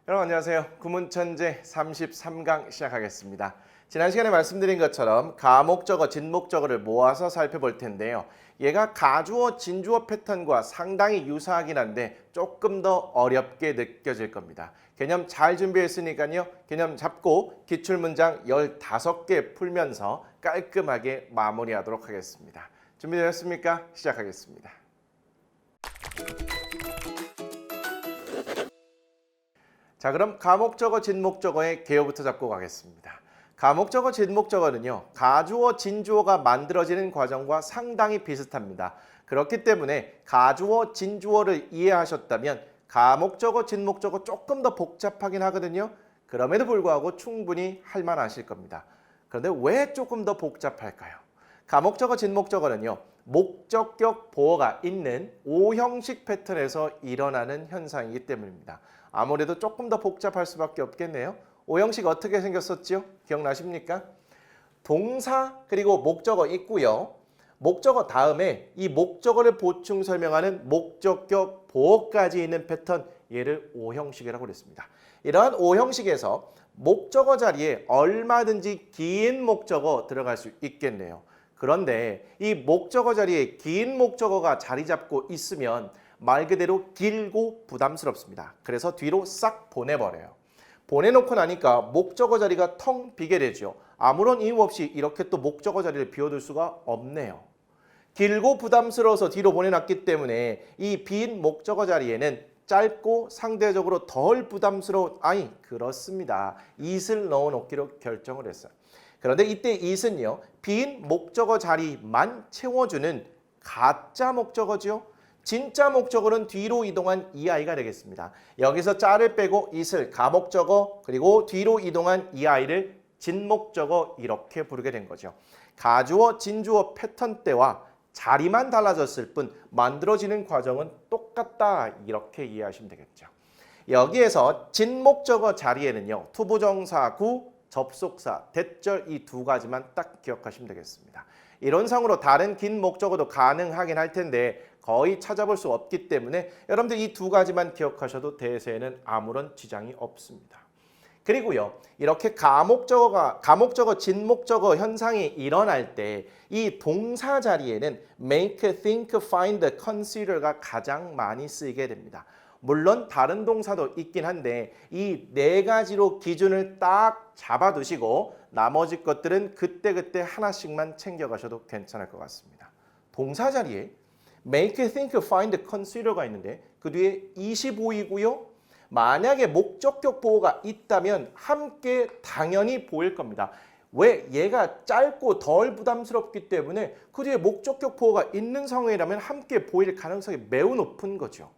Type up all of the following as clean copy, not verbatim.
여러분 안녕하세요. 구문천재 33강 시작하겠습니다. 지난 시간에 말씀드린 것처럼 가목적어, 진목적어를 모아서 살펴볼 텐데요. 얘가 가주어, 진주어 패턴과 상당히 유사하긴 한데 조금 더 어렵게 느껴질 겁니다. 개념 잘 준비했으니까요. 개념 잡고 기출문장 15개 풀면서 깔끔하게 마무리하도록 하겠습니다. 준비되셨습니까? 시작하겠습니다. 자, 그럼 가목적어, 진목적어의 개요부터 잡고 가겠습니다. 가목적어, 진목적어는요. 가주어, 진주어가 만들어지는 과정과 상당히 비슷합니다. 그렇기 때문에 가주어, 진주어를 이해하셨다면 가목적어, 진목적어 조금 더 복잡하긴 하거든요. 그럼에도 불구하고 충분히 할 만하실 겁니다. 그런데 왜 조금 더 복잡할까요? 가목적어, 진목적어는요. 목적격 보어가 있는 오형식 패턴에서 일어나는 현상이기 때문입니다. 아무래도 조금 더 복잡할 수밖에 없겠네요. 오형식 어떻게 생겼었죠? 기억나십니까? 동사 그리고 목적어 있고요. 목적어 다음에 이 목적어를 보충 설명하는 목적격 보어까지 있는 패턴, 얘를 오형식이라고 그랬습니다. 이러한 오형식에서 목적어 자리에 얼마든지 긴 목적어 들어갈 수 있겠네요. 그런데 이 목적어 자리에 긴 목적어가 자리 잡고 있으면 말 그대로 길고 부담스럽습니다. 그래서 뒤로 싹 보내버려요. 보내놓고 나니까 목적어 자리가 텅 비게 되죠. 아무런 이유 없이 이렇게 또 목적어 자리를 비워둘 수가 없네요. 길고 부담스러워서 뒤로 보내놨기 때문에 이 빈 목적어 자리에는 짧고 상대적으로 덜 부담스러운 그렇습니다. it을 넣어놓기로 결정을 했어요. 그런데 이때 it은요. 빈 목적어 자리만 채워주는 가짜 목적어죠. 진짜 목적어는 뒤로 이동한 이하이가 되겠습니다. 여기서 자를 빼고 it을 가목적어 그리고 뒤로 이동한 이하이를 진목적어 이렇게 부르게 된 거죠. 가주어, 진주어 패턴 때와 자리만 달라졌을 뿐 만들어지는 과정은 똑같다 이렇게 이해하시면 되겠죠. 여기에서 진목적어 자리에는요. 투부정사, 구, 접속사, 대절 이 두 가지만 딱 기억하시면 되겠습니다. 이론상으로 다른 긴 목적어도 가능하긴 할 텐데 거의 찾아볼 수 없기 때문에 여러분들 이 두 가지만 기억하셔도 대세에는 아무런 지장이 없습니다. 그리고요. 이렇게 가목적어, 진목적어 현상이 일어날 때 이 동사 자리에는 make, think, find, consider가 가장 많이 쓰이게 됩니다. 물론 다른 동사도 있긴 한데 이 네 가지로 기준을 딱 잡아두시고 나머지 것들은 그때그때 하나씩만 챙겨가셔도 괜찮을 것 같습니다. 동사 자리에 make, think, find, consider가 있는데 그 뒤에 25이고요. 만약에 목적격 보호가 있다면 함께 당연히 보일 겁니다. 왜? 얘가 짧고 덜 부담스럽기 때문에 그 뒤에 목적격 보호가 있는 상황이라면 함께 보일 가능성이 매우 높은 거죠.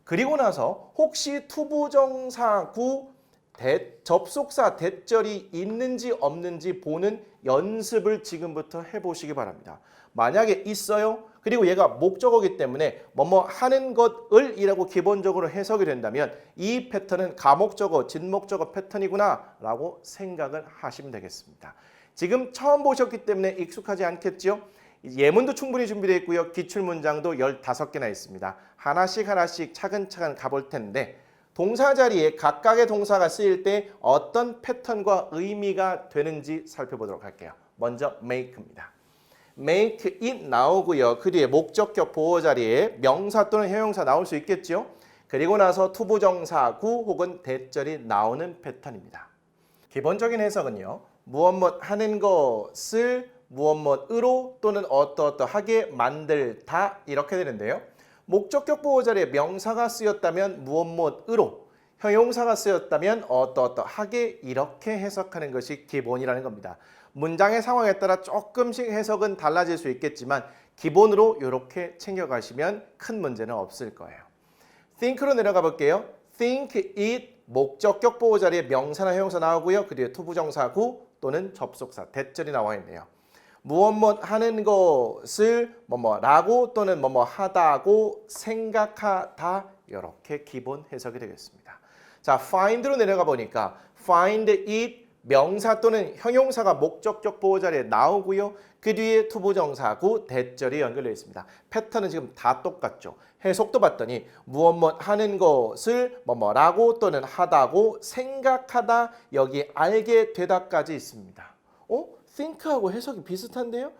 그리고 나서 혹시 투부정사, 구, 접속사, 대절이 있는지 없는지 보는 연습을 지금부터 해보시기 바랍니다. 만약에 있어요. 그리고 얘가 목적어기 때문에 뭐뭐 하는 것을 이라고 기본적으로 해석이 된다면 이 패턴은 가목적어, 진목적어 패턴이구나 라고 생각을 하시면 되겠습니다. 지금 처음 보셨기 때문에 익숙하지 않겠죠? 예문도 충분히 준비되어 있고요. 기출문장도 15개나 있습니다. 하나씩 차근차근 가볼 텐데 동사 자리에 각각의 동사가 쓰일 때 어떤 패턴과 의미가 되는지 살펴보도록 할게요. 먼저 make입니다. make it 나오고요. 그 뒤에 목적격 보호 자리에 명사 또는 형용사 나올 수 있겠죠. 그리고 나서 투부정사, 구 혹은 대절이 나오는 패턴입니다. 기본적인 해석은요. 무엇 하는 것을 무엇으로 또는 어떠하게 만들다 이렇게 되는데요. 목적격 보호 자리에 명사가 쓰였다면 무엇으로, 형용사가 쓰였다면 어떠하게 이렇게 해석하는 것이 기본이라는 겁니다. 문장의 상황에 따라 조금씩 해석은 달라질 수 있겠지만 기본으로 이렇게 챙겨가시면 큰 문제는 없을 거예요. think로 내려가 볼게요. think it 목적격 보호 자리에 명사나 형용사 나오고요. 그 뒤에 투부정사, 구 또는 접속사, 대절이 나와 있네요. 무엇 하는 것을 뭐뭐라고 또는 뭐뭐 하다고 생각하다 이렇게 기본 해석이 되겠습니다. 자, find로 내려가 보니까 find it 명사 또는 형용사가 목적격 보호 자리에 나오고요. 그 뒤에 투부정사구 대절이 연결되어 있습니다. 패턴은 지금 다 똑같죠. 해석도 봤더니 무엇 하는 것을 뭐라고 또는 하다고 생각하다 여기 알게 되다까지 있습니다. think하고 해석이 비슷한데요.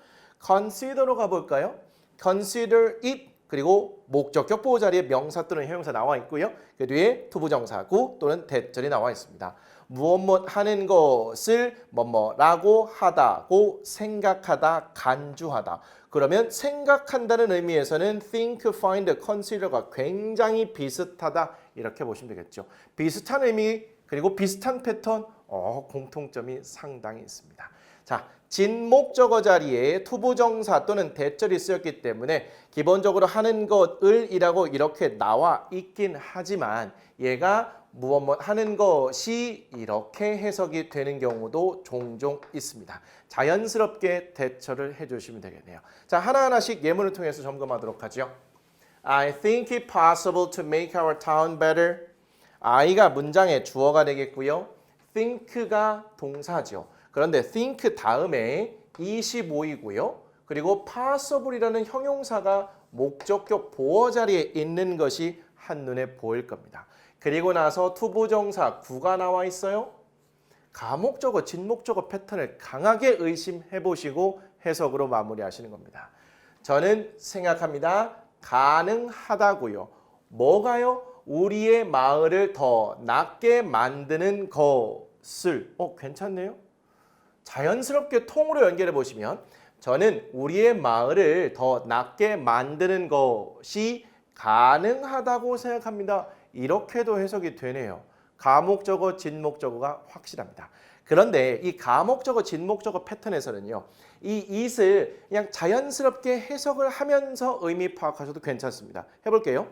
consider로 가볼까요? consider it 그리고 목적격 보호 자리에 명사 또는 형용사 나와 있고요. 그 뒤에 투부정사구 또는 대절이 나와 있습니다. 무엇 하는 것을 뭐라고 하다고 생각하다 간주하다. 그러면 생각한다는 의미에서는 think, find, consider가 굉장히 비슷하다 이렇게 보시면 되겠죠. 비슷한 의미 그리고 비슷한 패턴 공통점이 상당히 있습니다. 자, 진목적어 자리에 투부정사 또는 대절이 쓰였기 때문에 기본적으로 하는 것을 이라고 이렇게 나와 있긴 하지만 얘가 무엇 하는 것이 이렇게 해석이 되는 경우도 종종 있습니다. 자연스럽게 대처를 해주시면 되겠네요. 자, 하나하나씩 예문을 통해서 점검하도록 하죠. I think it possible to make our town better. I가 문장의 주어가 되겠고요. think가 동사죠. 그런데 think 다음에 25이고요. 그리고 possible이라는 형용사가 목적격 보어 자리에 있는 것이 한눈에 보일 겁니다. 그리고 나서 투부정사 구가 나와 있어요. 가목적어, 진목적어 패턴을 강하게 의심해 보시고 해석으로 마무리하시는 겁니다. 저는 생각합니다. 가능하다고요. 뭐가요? 우리의 마을을 더 낫게 만드는 것을. 괜찮네요. 자연스럽게 통으로 연결해 보시면 저는 우리의 마을을 더 낫게 만드는 것이 가능하다고 생각합니다. 이렇게도 해석이 되네요. 가목적어, 진목적어가 확실합니다. 그런데 이 가목적어, 진목적어 패턴에서는요. 이 it을 그냥 자연스럽게 해석을 하면서 의미 파악하셔도 괜찮습니다. 해볼게요.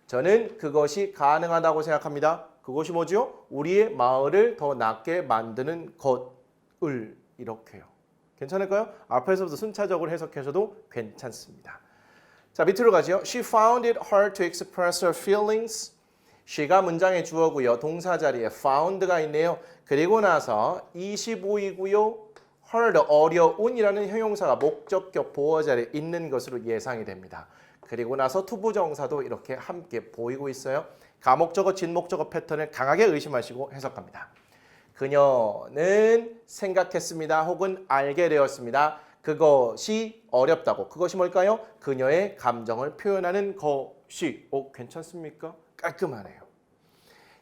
저는 그것이 가능하다고 생각합니다. 그것이 뭐죠? 우리의 마을을 더 낫게 만드는 것을 이렇게요. 괜찮을까요? 앞에서부터 순차적으로 해석하셔도 괜찮습니다. 자, 밑으로 가죠. She found it hard to express her feelings. she가 문장의 주어고요. 동사 자리에 found가 있네요. 그리고 나서 25이고요. hard, 어려운이라는 형용사가 목적격 보어 자리에 있는 것으로 예상이 됩니다. 그리고 나서 투부정사도 이렇게 함께 보이고 있어요. 가목적어, 진목적어 패턴을 강하게 의심하시고 해석합니다. 그녀는 생각했습니다. 혹은 알게 되었습니다. 그것이 어렵다고. 그것이 뭘까요? 그녀의 감정을 표현하는 것이. 괜찮습니까? 깔끔하네요.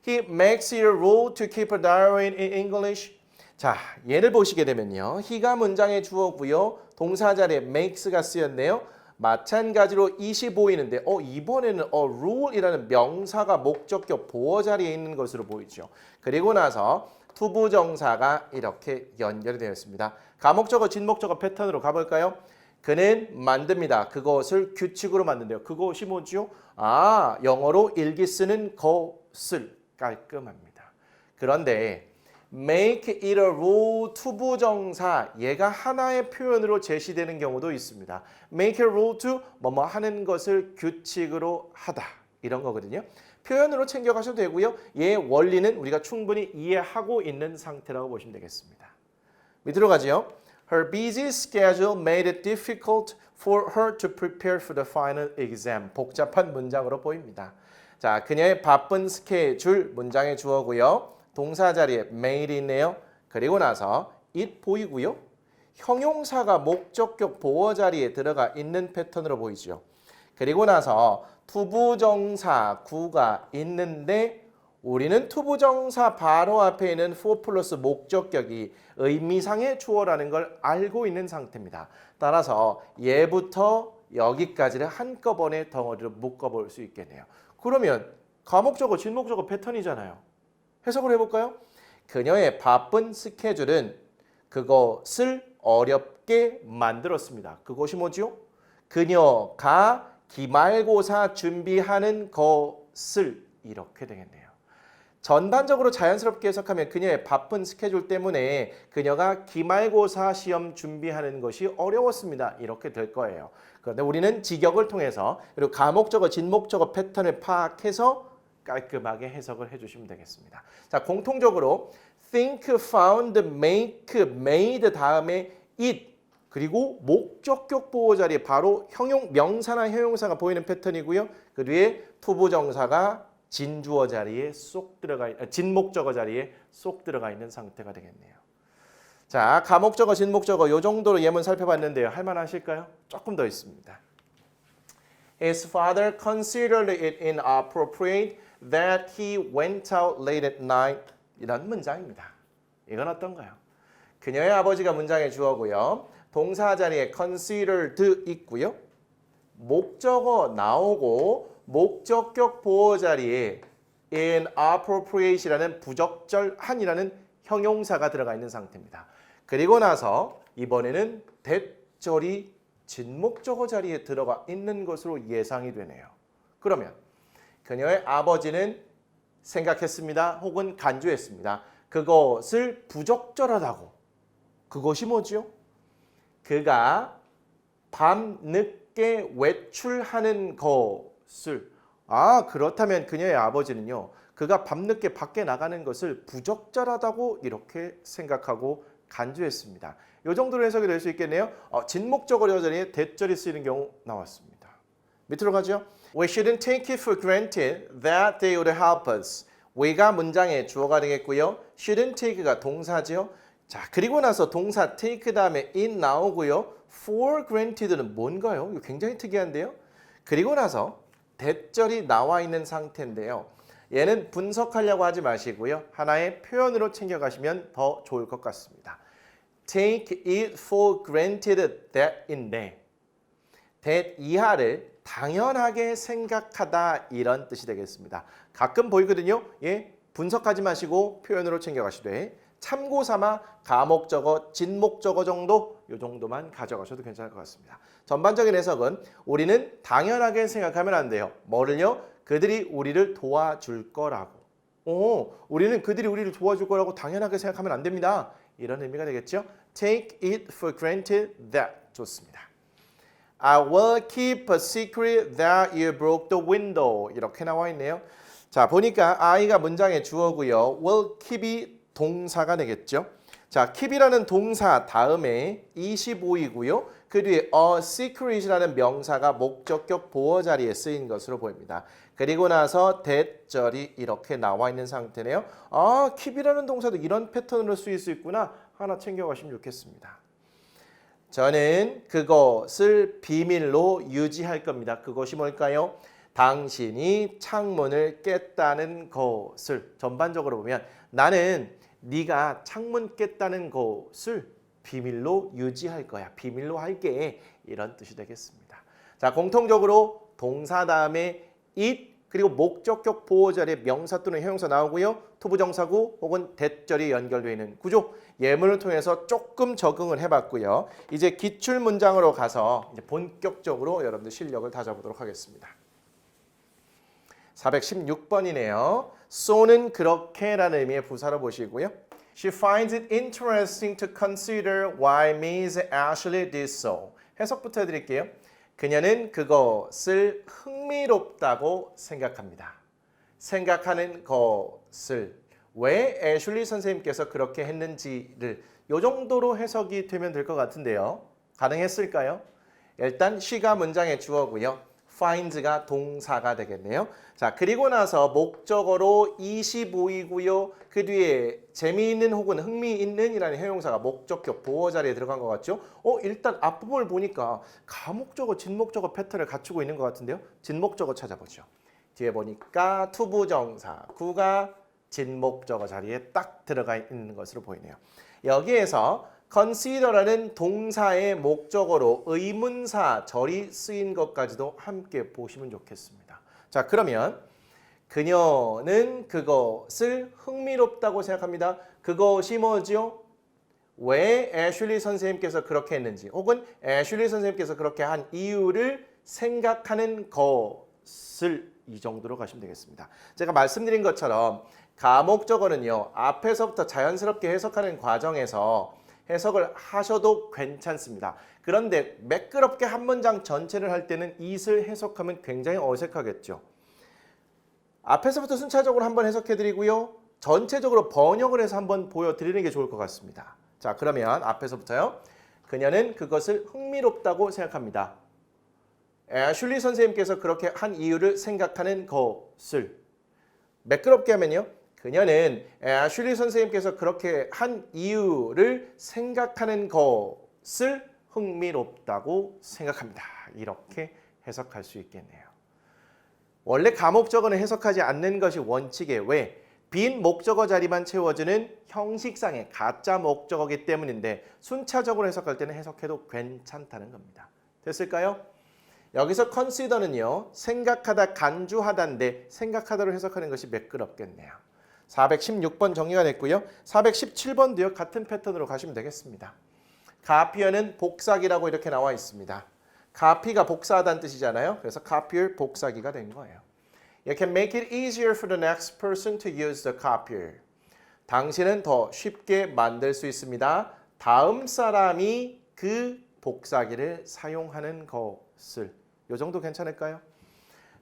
He makes it a rule to keep a diary in English. 자, 얘를 보시게 되면요. he가 문장의 주어고요. 동사 자리에 makes가 쓰였네요. 마찬가지로 25이는데 이번에는 rule이라는 명사가 목적격 보어 자리에 있는 것으로 보이죠. 그리고 나서 투부정사가 이렇게 연결이 되어 있습니다. 가목적어, 진목적어 패턴으로 가볼까요? 그는 만듭니다. 그것을 규칙으로 만든대요. 그것이 뭐죠? 영어로 일기 쓰는 것을. 깔끔합니다. 그런데 make it a rule 투부정사 얘가 하나의 표현으로 제시되는 경우도 있습니다. make it a rule to 뭐뭐 하는 것을 규칙으로 하다 이런 거거든요. 표현으로 챙겨가셔도 되고요. 얘의 원리는 우리가 충분히 이해하고 있는 상태라고 보시면 되겠습니다. 밑으로 가지요. Her busy schedule made it difficult for her to prepare for the final exam. 복잡한 문장으로 보입니다. 자, 그녀의 바쁜 스케줄 문장의 주어고요. 동사 자리에 made이 있네요. 그리고 나서 it 보이고요. 형용사가 목적격 보어 자리에 들어가 있는 패턴으로 보이죠. 그리고 나서 투부정사 구가 있는데 우리는 투부정사 바로 앞에 있는 for 플러스 목적격이 의미상의 주어라는 걸 알고 있는 상태입니다. 따라서 얘부터 여기까지를 한꺼번에 덩어리로 묶어볼 수 있겠네요. 그러면 가목적어, 진목적어 패턴이잖아요. 해석을 해볼까요? 그녀의 바쁜 스케줄은 그것을 어렵게 만들었습니다. 그것이 뭐죠? 그녀가 기말고사 준비하는 것을 이렇게 되겠네요. 전반적으로 자연스럽게 해석하면 그녀의 바쁜 스케줄 때문에 그녀가 기말고사 시험 준비하는 것이 어려웠습니다. 이렇게 될 거예요. 그런데 우리는 직역을 통해서 그리고 가목적어, 진목적어 패턴을 파악해서 깔끔하게 해석을 해주시면 되겠습니다. 자, 공통적으로 think, found, make, made 다음에 it 그리고 목적격 보호 자리에 바로 명사나 형용사가 보이는 패턴이고요. 그 뒤에 투부정사가 진주어 자리에 진목적어 자리에 쏙 들어가 있는 상태가 되겠네요. 자, 가목적어, 진목적어 요 정도로 예문 살펴봤는데요. 할 만하실까요? 조금 더 있습니다. His father considered it inappropriate that he went out late at night. 이런 문장입니다. 이건 어떤가요? 그녀의 아버지가 문장의 주어고요. 동사 자리에 considered 있고요. 목적어 나오고 목적격 보호 자리에 inappropriate이라는 부적절한이라는 형용사가 들어가 있는 상태입니다. 그리고 나서 이번에는 대절이 진목적어 자리에 들어가 있는 것으로 예상이 되네요. 그러면 그녀의 아버지는 생각했습니다. 혹은 간주했습니다. 그것을 부적절하다고. 그것이 뭐지요? 그가 밤늦게 외출하는 것을 그렇다면 그녀의 아버지는요. 그가 밤늦게 밖에 나가는 것을 부적절하다고 이렇게 생각하고 간주했습니다. 이 정도로 해석이 될 수 있겠네요. 진목적어 자리에 대절이 쓰이는 경우 나왔습니다. 밑으로 가죠. We shouldn't take it for granted that they would help us. we가 문장의 주어가 되겠고요. shouldn't take가 동사죠. 자, 그리고 나서 동사 take 다음에 in 나오고요. for granted는 뭔가요? 이거 굉장히 특이한데요. 그리고 나서 대절이 나와 있는 상태인데요. 얘는 분석하려고 하지 마시고요. 하나의 표현으로 챙겨가시면 더 좋을 것 같습니다. Take it for granted that인데 that 이하를 당연하게 생각하다 이런 뜻이 되겠습니다. 가끔 보이거든요. 예, 분석하지 마시고 표현으로 챙겨가시되 참고 삼아 가목적어, 진목적어 정도 이 정도만 가져가셔도 괜찮을 것 같습니다. 전반적인 해석은 우리는 당연하게 생각하면 안 돼요. 뭐를요? 그들이 우리를 도와줄 거라고. 우리는 그들이 우리를 도와줄 거라고 당연하게 생각하면 안 됩니다. 이런 의미가 되겠죠. Take it for granted that. 좋습니다. I will keep a secret that you broke the window. 이렇게 나와 있네요. 자, 보니까 I가 문장의 주어고요. will keep이 동사가 되겠죠. 자, keep이라는 동사 다음에 25이고요. 그 뒤에 a secret이라는 명사가 목적격 보호 자리에 쓰인 것으로 보입니다. 그리고 나서 대절이 이렇게 나와 있는 상태네요. keep이라는 동사도 이런 패턴으로 쓰일 수 있구나. 하나 챙겨가시면 좋겠습니다. 저는 그것을 비밀로 유지할 겁니다. 그것이 뭘까요? 당신이 창문을 깼다는 것을 전반적으로 보면 나는 네가 창문 깼다는 것을 비밀로 유지할 거야. 비밀로 할게. 이런 뜻이 되겠습니다. 자, 공통적으로 동사 다음에 it 그리고 목적격 보호 자리에 명사 또는 형용사 나오고요. 투부정사구 혹은 대절이 연결되어 있는 구조. 예문을 통해서 조금 적응을 해봤고요. 이제 기출 문장으로 가서 이제 본격적으로 여러분들 실력을 다져보도록 하겠습니다. 416번이네요. so는 그렇게라는 의미의 부사로 보시고요. She finds it interesting to consider why Miss Ashley did so. 해석부터 해드릴게요. 그녀는 그것을 흥미롭다고 생각합니다. 생각하는 것을 왜 애슐리 선생님께서 그렇게 했는지를 이 정도로 해석이 되면 될 것 같은데요. 가능했을까요? 일단 she가 문장의 주어고요. finds가 동사가 되겠네요. 자, 그리고 나서 목적어로 25이고요. 그 뒤에 재미있는 혹은 흥미있는 이라는 형용사가 목적격 보호 자리에 들어간 것 같죠? 일단 앞부분을 보니까 가목적어, 진목적어 패턴을 갖추고 있는 것 같은데요. 진목적어 찾아보죠. 뒤에 보니까 투부정사, 구가 진목적어 자리에 딱 들어가 있는 것으로 보이네요. 여기에서 consider라는 동사의 목적어로 의문사 절이 쓰인 것까지도 함께 보시면 좋겠습니다. 자, 그러면 그녀는 그것을 흥미롭다고 생각합니다. 그것이 뭐죠? 왜 애슐리 선생님께서 그렇게 했는지 혹은 애슐리 선생님께서 그렇게 한 이유를 생각하는 것을 이 정도로 가시면 되겠습니다. 제가 말씀드린 것처럼 가목적어는요. 앞에서부터 자연스럽게 해석하는 과정에서 해석을 하셔도 괜찮습니다. 그런데 매끄럽게 한 문장 전체를 할 때는 it을 해석하면 굉장히 어색하겠죠. 앞에서부터 순차적으로 한번 해석해드리고요. 전체적으로 번역을 해서 한번 보여드리는 게 좋을 것 같습니다. 자, 그러면 앞에서부터요. 그녀는 그것을 흥미롭다고 생각합니다. 애슐리 선생님께서 그렇게 한 이유를 생각하는 것을 매끄럽게 하면요. 그녀는 애슐리 선생님께서 그렇게 한 이유를 생각하는 것을 흥미롭다고 생각합니다. 이렇게 해석할 수 있겠네요. 원래 가목적어는 해석하지 않는 것이 원칙에 왜? 빈 목적어 자리만 채워주는 형식상의 가짜 목적어이기 때문인데 순차적으로 해석할 때는 해석해도 괜찮다는 겁니다. 됐을까요? 여기서 consider는요. 생각하다, 간주하다인데 생각하다로 해석하는 것이 매끄럽겠네요. 416번 정리가 됐고요. 417번도요. 같은 패턴으로 가시면 되겠습니다. 가피어는 복사기라고 이렇게 나와 있습니다. 가피가 복사하다는 뜻이잖아요. 그래서 copier 복사기가 된 거예요. You can make it easier for the next person to use the copier. 당신은 더 쉽게 만들 수 있습니다. 다음 사람이 그 복사기를 사용하는 것을. 이 정도 괜찮을까요?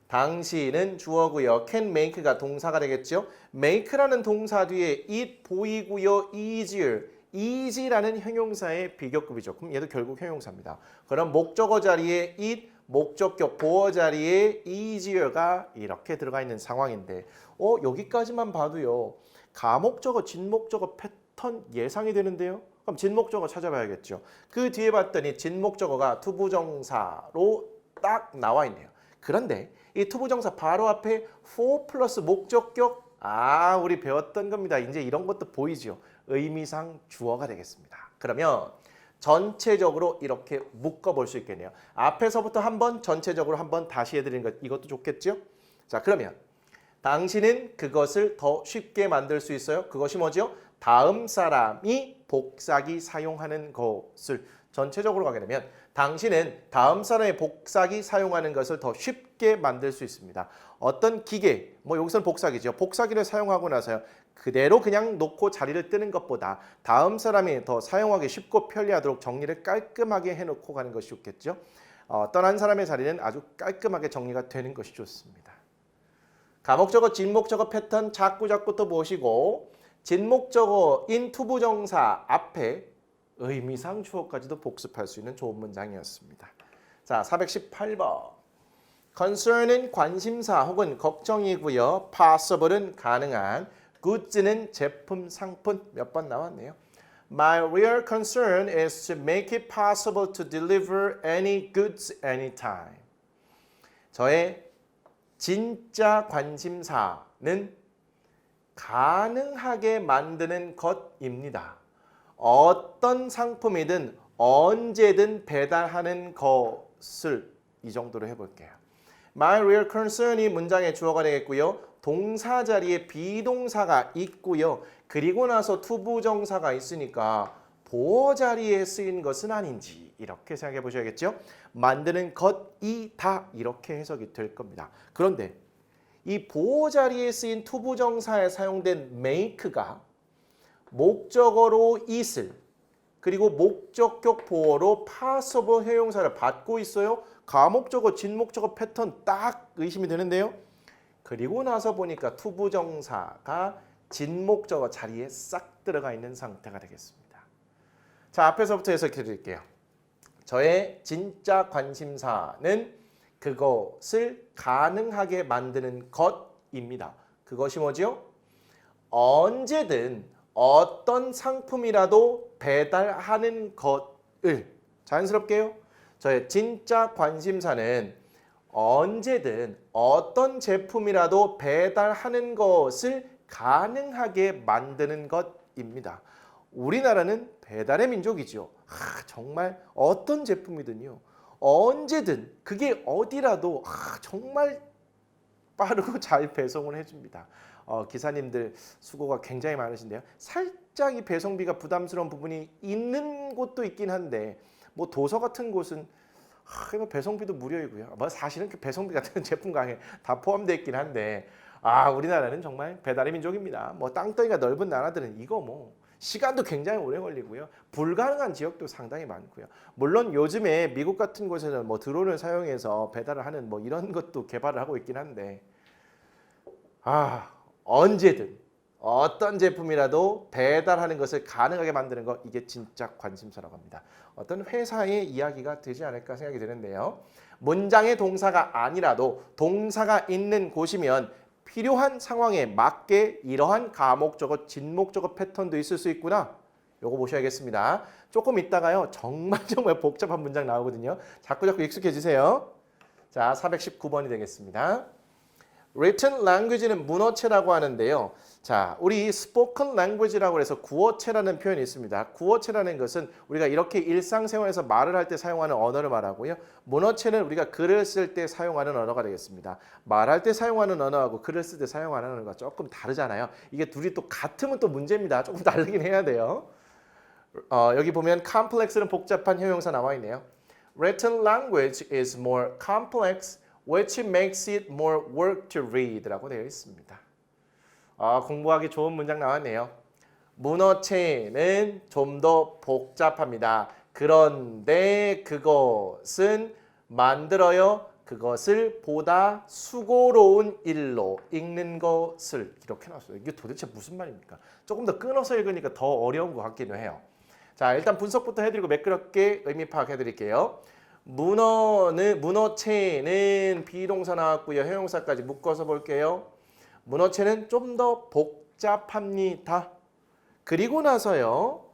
당신은 주어고요. can make가 동사가 되겠죠. make라는 동사 뒤에 it 보이고요. easier. easy라는 형용사의 비교급이죠. 그럼 얘도 결국 형용사입니다. 그럼 목적어 자리에 it, 목적격 보어 자리에 easier가 이렇게 들어가 있는 상황인데 여기까지만 봐도요. 가목적어, 진목적어 패턴 예상이 되는데요. 그럼 진목적어 찾아봐야겠죠. 그 뒤에 봤더니 진목적어가 투부정사로 딱 나와 있네요. 그런데 이 투부정사 바로 앞에 for 플러스 목적격 우리 배웠던 겁니다. 이제 이런 것도 보이죠. 의미상 주어가 되겠습니다. 그러면 전체적으로 이렇게 묶어볼 수 있겠네요. 앞에서부터 한번 전체적으로 한번 다시 해드리는 것 이것도 좋겠죠? 자, 그러면 당신은 그것을 더 쉽게 만들 수 있어요. 그것이 뭐죠? 다음 사람이 복사기 사용하는 것을 전체적으로 가게 되면 당신은 다음 사람의 복사기 사용하는 것을 더 쉽게 만들 수 있습니다. 어떤 기계, 여기서는 복사기죠. 복사기를 사용하고 나서요. 그대로 그냥 놓고 자리를 뜨는 것보다 다음 사람이 더 사용하기 쉽고 편리하도록 정리를 깔끔하게 해놓고 가는 것이 좋겠죠. 떠난 사람의 자리는 아주 깔끔하게 정리가 되는 것이 좋습니다. 가목적어, 진목적어 패턴 자꾸 또 보시고 진목적어인 투부정사 앞에 의미상 주어까지도 복습할 수 있는 좋은 문장이었습니다. 자, 418번. concern은 관심사 혹은 걱정이고요. possible은 가능한, goods는 제품, 상품 몇 번 나왔네요. My real concern is to make it possible to deliver any goods anytime. 저의 진짜 관심사는 가능하게 만드는 것입니다. 어떤 상품이든 언제든 배달하는 것을 이 정도로 해볼게요. My real concern이 문장의 주어가 되겠고요. 동사 자리에 비동사가 있고요. 그리고 나서 투부정사가 있으니까 보어 자리에 쓰인 것은 아닌지 이렇게 생각해 보셔야겠죠. 만드는 것이다 이렇게 해석이 될 겁니다. 그런데 이 보어 자리에 쓰인 투부정사에 사용된 make가 목적어로 it을 그리고 목적격 보어로 possible 형용사를 받고 있어요. 가목적어, 진목적어 패턴 딱 의심이 되는데요. 그리고 나서 보니까 투부정사가 진목적어 자리에 싹 들어가 있는 상태가 되겠습니다. 자, 앞에서부터 해석해 드릴게요. 저의 진짜 관심사는 그것을 가능하게 만드는 것입니다. 그것이 뭐죠? 언제든 어떤 상품이라도 배달하는 것을 자연스럽게요. 저의 진짜 관심사는 언제든 어떤 제품이라도 배달하는 것을 가능하게 만드는 것입니다. 우리나라는 배달의 민족이죠. 정말 어떤 제품이든요. 언제든 그게 어디라도 정말 빠르고 잘 배송을 해줍니다. 기사님들 수고가 굉장히 많으신데요. 살짝 이 배송비가 부담스러운 부분이 있는 곳도 있긴 한데 도서 같은 곳은 이거 배송비도 무료이고요. 사실은 그 배송비 같은 제품 강에 다 포함되어 있긴 한데 우리나라는 정말 배달의 민족입니다. 땅덩이가 넓은 나라들은 이거 시간도 굉장히 오래 걸리고요. 불가능한 지역도 상당히 많고요. 물론 요즘에 미국 같은 곳에는 드론을 사용해서 배달을 하는 이런 것도 개발을 하고 있긴 한데 언제든 어떤 제품이라도 배달하는 것을 가능하게 만드는 것, 이게 진짜 관심사라고 합니다. 어떤 회사의 이야기가 되지 않을까 생각이 드는데요. 문장의 동사가 아니라도 동사가 있는 곳이면 필요한 상황에 맞게 이러한 가목적어, 진목적어 패턴도 있을 수 있구나. 요거 보셔야겠습니다. 조금 있다가요. 정말 복잡한 문장 나오거든요. 자꾸 익숙해지세요. 자, 419번이 되겠습니다. Written language는 문어체라고 하는데요. 자, 우리 spoken language라고 해서 구어체라는 표현이 있습니다. 구어체라는 것은 우리가 이렇게 일상생활에서 말을 할 때 사용하는 언어를 말하고요. 문어체는 우리가 글을 쓸 때 사용하는 언어가 되겠습니다. 말할 때 사용하는 언어하고 글을 쓸 때 사용하는 언어가 조금 다르잖아요. 이게 둘이 또 같으면 또 문제입니다. 조금 다르긴 해야 돼요. 여기 보면 complex는 복잡한 형용사 나와 있네요. Written language is more complex, which makes it more work to read라고 되어 있습니다. 공부하기 좋은 문장 나왔네요. 문어체는 좀 더 복잡합니다. 그런데 그것은 만들어요. 그것을 보다 수고로운 일로 읽는 것을 이렇게 나왔어요. 이게 도대체 무슨 말입니까? 조금 더 끊어서 읽으니까 더 어려운 것 같기도 해요. 자, 일단 분석부터 해드리고 매끄럽게 의미 파악해드릴게요. 문어체는 비동사 나왔고요. 형용사까지 묶어서 볼게요. 문어체는 좀 더 복잡합니다. 그리고 나서요.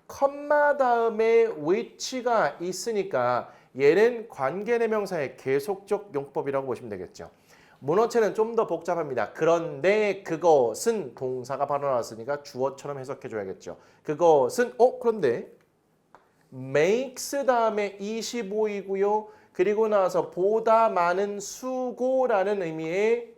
컴마 다음에 which가 있으니까 얘는 관계대명사의 계속적 용법이라고 보시면 되겠죠. 문어체는 좀 더 복잡합니다. 그런데 그것은 동사가 바로 나왔으니까 주어처럼 해석해 줘야겠죠. 그것은 그런데 makes 다음에 25이고요. 그리고 나서 보다 많은 수고라는 의미의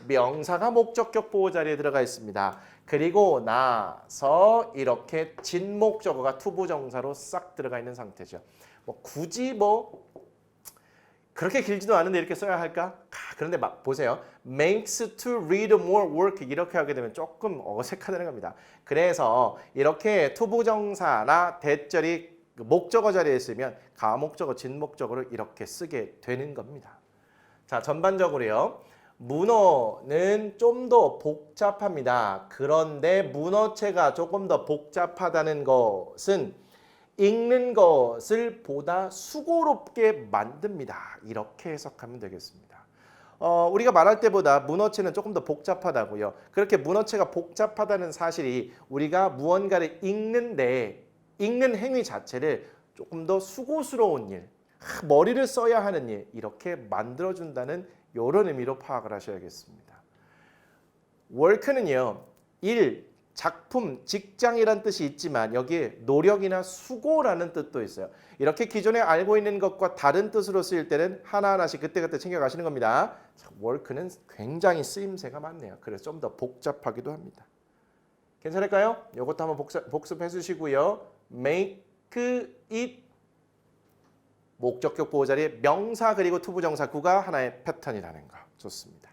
명사가 목적격 보호 자리에 들어가 있습니다. 그리고 나서 이렇게 진목적어가 투부정사로 싹 들어가 있는 상태죠. 굳이 그렇게 길지도 않은데 이렇게 써야 할까? 그런데 보세요. makes to read more work 이렇게 하게 되면 조금 어색하다는 겁니다. 그래서 이렇게 투부정사나 대절이 목적어 자리에 있으면 가목적어, 진목적어를 이렇게 쓰게 되는 겁니다. 자, 전반적으로요. 문어는 좀 더 복잡합니다. 그런데 문어체가 조금 더 복잡하다는 것은 읽는 것을 보다 수고롭게 만듭니다. 이렇게 해석하면 되겠습니다. 우리가 말할 때보다 문어체는 조금 더 복잡하다고요. 그렇게 문어체가 복잡하다는 사실이 우리가 무언가를 읽는데 읽는 행위 자체를 조금 더 수고스러운 일, 머리를 써야 하는 일 이렇게 만들어준다는 이런 의미로 파악을 하셔야겠습니다. work는요. 일, 작품, 직장이란 뜻이 있지만 여기에 노력이나 수고라는 뜻도 있어요. 이렇게 기존에 알고 있는 것과 다른 뜻으로 쓰일 때는 하나하나씩 그때그때 챙겨가시는 겁니다. work는 굉장히 쓰임새가 많네요. 그래서 좀 더 복잡하기도 합니다. 괜찮을까요? 이것도 한번 복습해 주시고요. make it 목적격 보호 자리에 명사 그리고 투부정사 구가 하나의 패턴이라는 거. 좋습니다.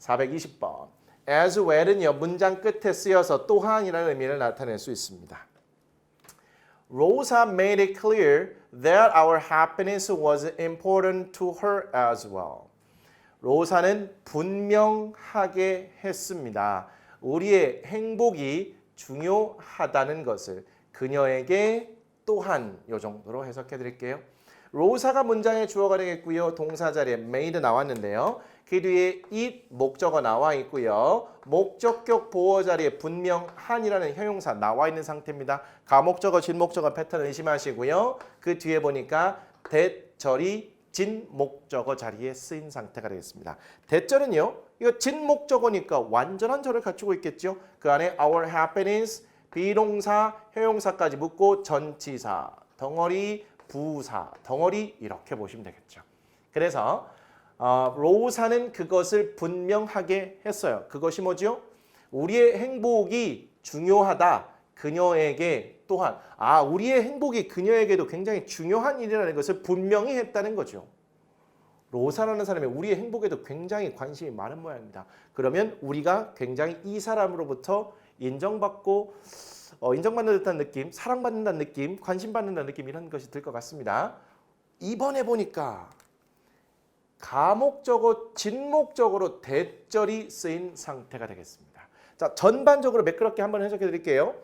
420번. as well은요. 문장 끝에 쓰여서 또한이라는 의미를 나타낼 수 있습니다. Rosa made it clear that our happiness was important to her as well. 로사는 분명하게 했습니다. 우리의 행복이 중요하다는 것을 그녀에게 또한 이 정도로 해석해 드릴게요. 로사가 문장의 주어가 되겠고요. 동사 자리에 made 나왔는데요. 그 뒤에 it 목적어 나와 있고요. 목적격 보호 자리에 분명한이라는 형용사 나와 있는 상태입니다. 가목적어, 진목적어 패턴 의심하시고요. 그 뒤에 보니까 대절이 진목적어 자리에 쓰인 상태가 되겠습니다. 대절은요. 이거 진목적어니까 완전한 절을 갖추고 있겠죠. 그 안에 our happiness, 비동사, 형용사까지 묶고 전치사, 덩어리, 부사, 덩어리 이렇게 보시면 되겠죠. 그래서 로사는 그것을 분명하게 했어요. 그것이 뭐죠? 우리의 행복이 중요하다. 그녀에게 또한 우리의 행복이 그녀에게도 굉장히 중요한 일이라는 것을 분명히 했다는 거죠. 로사라는 사람이 우리의 행복에도 굉장히 관심이 많은 모양입니다. 그러면 우리가 굉장히 이 사람으로부터 인정받고 인정받는 듯한 느낌, 사랑받는다는 느낌, 관심받는다는 느낌 이런 것이 들 것 같습니다. 이번에 보니까 가목적어, 진목적으로 대절이 쓰인 상태가 되겠습니다. 자, 전반적으로 매끄럽게 한번 해석해 드릴게요.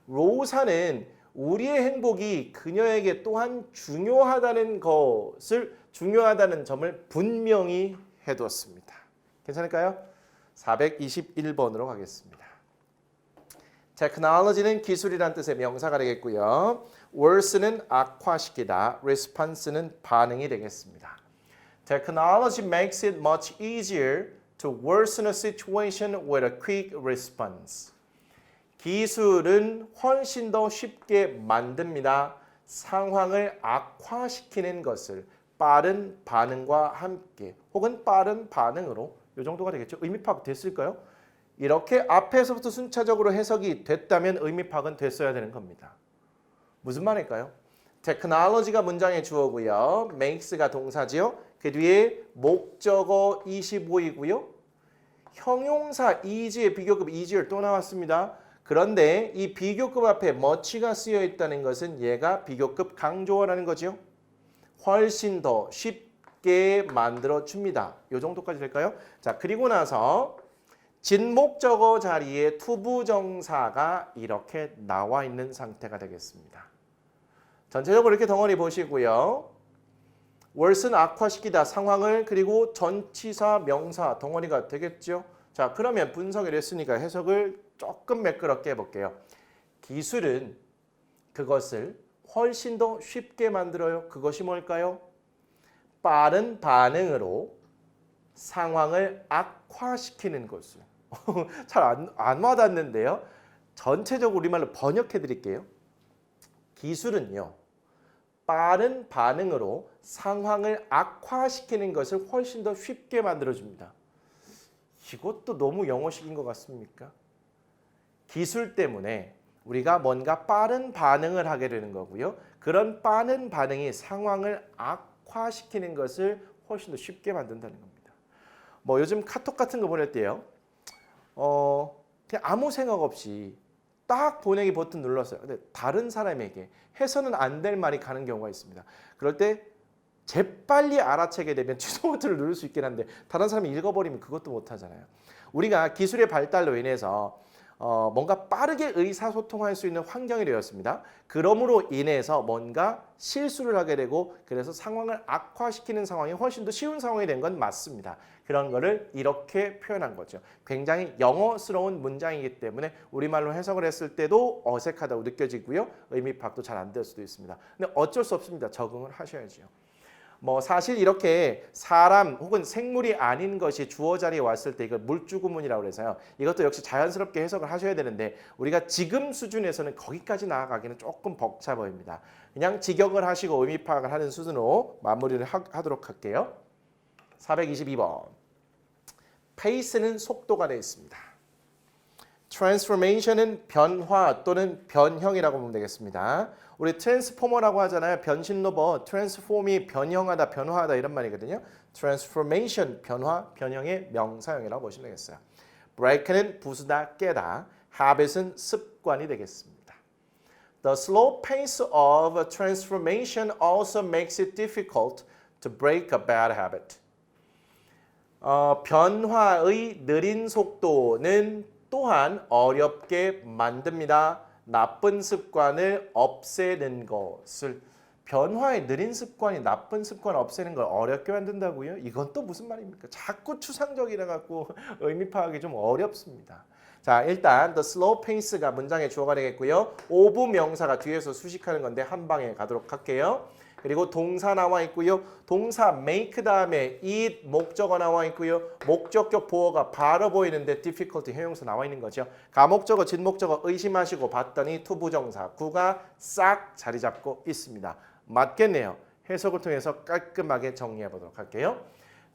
로사는 우리의 행복이 그녀에게 또한 중요하다는 점을 분명히 해두었습니다. 괜찮을까요? 421번으로 가겠습니다. technology는 기술이란 뜻의 명사가 되겠고요. worse는 악화시키다, response는 반응이 되겠습니다. Technology makes it much easier to worsen a situation with a quick response. 기술은 훨씬 더 쉽게 만듭니다. 상황을 악화시키는 것을 빠른 반응과 함께 혹은 빠른 반응으로 이 정도가 되겠죠. 의미 파악 됐을까요? 이렇게 앞에서부터 순차적으로 해석이 됐다면 의미 파악은 됐어야 되는 겁니다. 무슨 말일까요? technology가 문장의 주어고요. makes가 동사지요. 그 뒤에 목적어 25이고요. 형용사 is의 비교급 is를 또 나왔습니다. 그런데 이 비교급 앞에 much가 쓰여 있다는 것은 얘가 비교급 강조어라는 거죠. 훨씬 더 쉽게 만들어 줍니다. 이 정도까지 될까요? 자, 그리고 나서 진목적어 자리에 투부정사가 이렇게 나와 있는 상태가 되겠습니다. 전체적으로 이렇게 덩어리 보시고요. worsen 악화시키다 상황을 그리고 전치사 명사 덩어리가 되겠죠. 자, 그러면 분석을 했으니까 해석을 조금 매끄럽게 해볼게요. 기술은 그것을 훨씬 더 쉽게 만들어요. 그것이 뭘까요? 빠른 반응으로 상황을 악화시키는 것을. 잘 안 와닿는데요. 전체적으로 우리말로 번역해 드릴게요. 기술은요. 빠른 반응으로 상황을 악화시키는 것을 훨씬 더 쉽게 만들어줍니다. 이것도 너무 영어식인 것 같습니까? 기술 때문에 우리가 뭔가 빠른 반응을 하게 되는 거고요. 그런 빠른 반응이 상황을 악화시키는 것을 훨씬 더 쉽게 만든다는 겁니다. 뭐 요즘 카톡 같은 거 보낼 때요. 그냥 아무 생각 없이 딱 보내기 버튼 눌렀어요. 근데 다른 사람에게 해서는 안 될 말이 가는 경우가 있습니다. 그럴 때 재빨리 알아채게 되면 취소 버튼을 누를 수 있긴 한데 다른 사람이 읽어버리면 그것도 못하잖아요. 우리가 기술의 발달로 인해서 뭔가 빠르게 의사소통할 수 있는 환경이 되었습니다. 그러므로 인해서 뭔가 실수를 하게 되고 그래서 상황을 악화시키는 상황이 훨씬 더 쉬운 상황이 된 건 맞습니다. 그런 거를 이렇게 표현한 거죠. 굉장히 영어스러운 문장이기 때문에 우리말로 해석을 했을 때도 어색하다고 느껴지고요. 의미 파악도 잘 안 될 수도 있습니다. 근데 어쩔 수 없습니다. 적응을 하셔야죠. 뭐 사실 이렇게 사람 혹은 생물이 아닌 것이 주어 자리에 왔을 때 이걸 물주구문이라고 그래서요. 이것도 역시 자연스럽게 해석을 하셔야 되는데 우리가 지금 수준에서는 거기까지 나아가기는 조금 벅차 보입니다. 그냥 직역을 하시고 의미 파악을 하는 수준으로 마무리를 하도록 할게요. 422번. pace는 속도가 되어 있습니다. transformation은 변화 또는 변형이라고 보면 되겠습니다. 우리 트랜스포머라고 하잖아요. 변신 로봇. 트랜스폼이 변형하다, 변화하다 이런 말이거든요. transformation, 변화, 변형의 명사형이라고 보시면 되겠어요. break는 부수다, 깨다. habit은 습관이 되겠습니다. The slow pace of transformation also makes it difficult to break a bad habit. 변화의 느린 속도는 또한 어렵게 만듭니다. 나쁜 습관을 없애는 것을. 변화의 느린 습관이 나쁜 습관을 없애는 걸 어렵게 만든다고요? 이건 또 무슨 말입니까? 자꾸 추상적이라 갖고 의미 파악이 좀 어렵습니다. 자, 일단 the slow pace가 문장의 주어가 되겠고요. 오브 명사가 뒤에서 수식하는 건데 한 방에 가도록 할게요. 그리고 동사 나와 있고요. 동사 make 다음에 it 목적어 나와 있고요. 목적격 보어가 바로 보이는데 difficulty 형용사 나와 있는 거죠. 가목적어, 진목적어 의심하시고 봤더니 투부정사 구가 싹 자리 잡고 있습니다. 맞겠네요. 해석을 통해서 깔끔하게 정리해 보도록 할게요.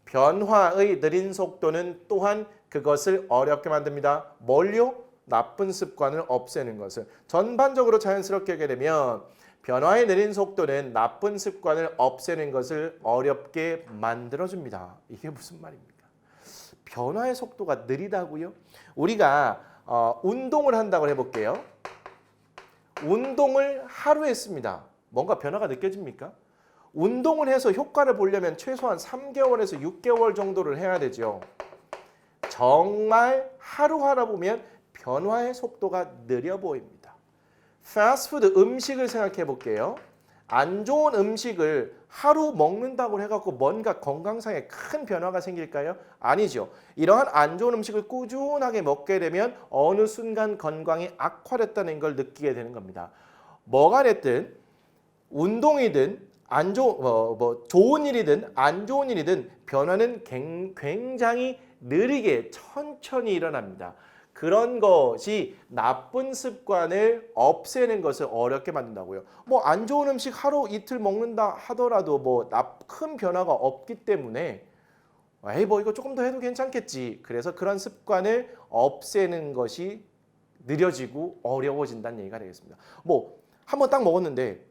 변화의 느린 속도는 또한 그것을 어렵게 만듭니다. 뭘요? 나쁜 습관을 없애는 것을. 전반적으로 자연스럽게 하게 되면 변화의 느린 속도는 나쁜 습관을 없애는 것을 어렵게 만들어줍니다. 이게 무슨 말입니까? 변화의 속도가 느리다고요? 우리가 운동을 한다고 해볼게요. 운동을 하루 했습니다. 뭔가 변화가 느껴집니까? 운동을 해서 효과를 보려면 최소한 3개월에서 6개월 정도를 해야 되죠. 정말 하루 하다 보면 변화의 속도가 느려 보입니다. 패스트푸드 음식을 생각해 볼게요. 안 좋은 음식을 하루 먹는다고 해갖고 뭔가 건강상에 큰 변화가 생길까요? 아니죠. 이러한 안 좋은 음식을 꾸준하게 먹게 되면 어느 순간 건강이 악화됐다는 걸 느끼게 되는 겁니다. 뭐가 됐든 운동이든 좋은 일이든 안 좋은 일이든 변화는 굉장히 느리게 천천히 일어납니다. 그런 것이 나쁜 습관을 없애는 것을 어렵게 만든다고요. 뭐 안 좋은 음식 하루 이틀 먹는다 하더라도 뭐 큰 변화가 없기 때문에 에이 뭐 이거 조금 더 해도 괜찮겠지. 그래서 그런 습관을 없애는 것이 느려지고 어려워진다는 얘기가 되겠습니다. 뭐 한번 딱 먹었는데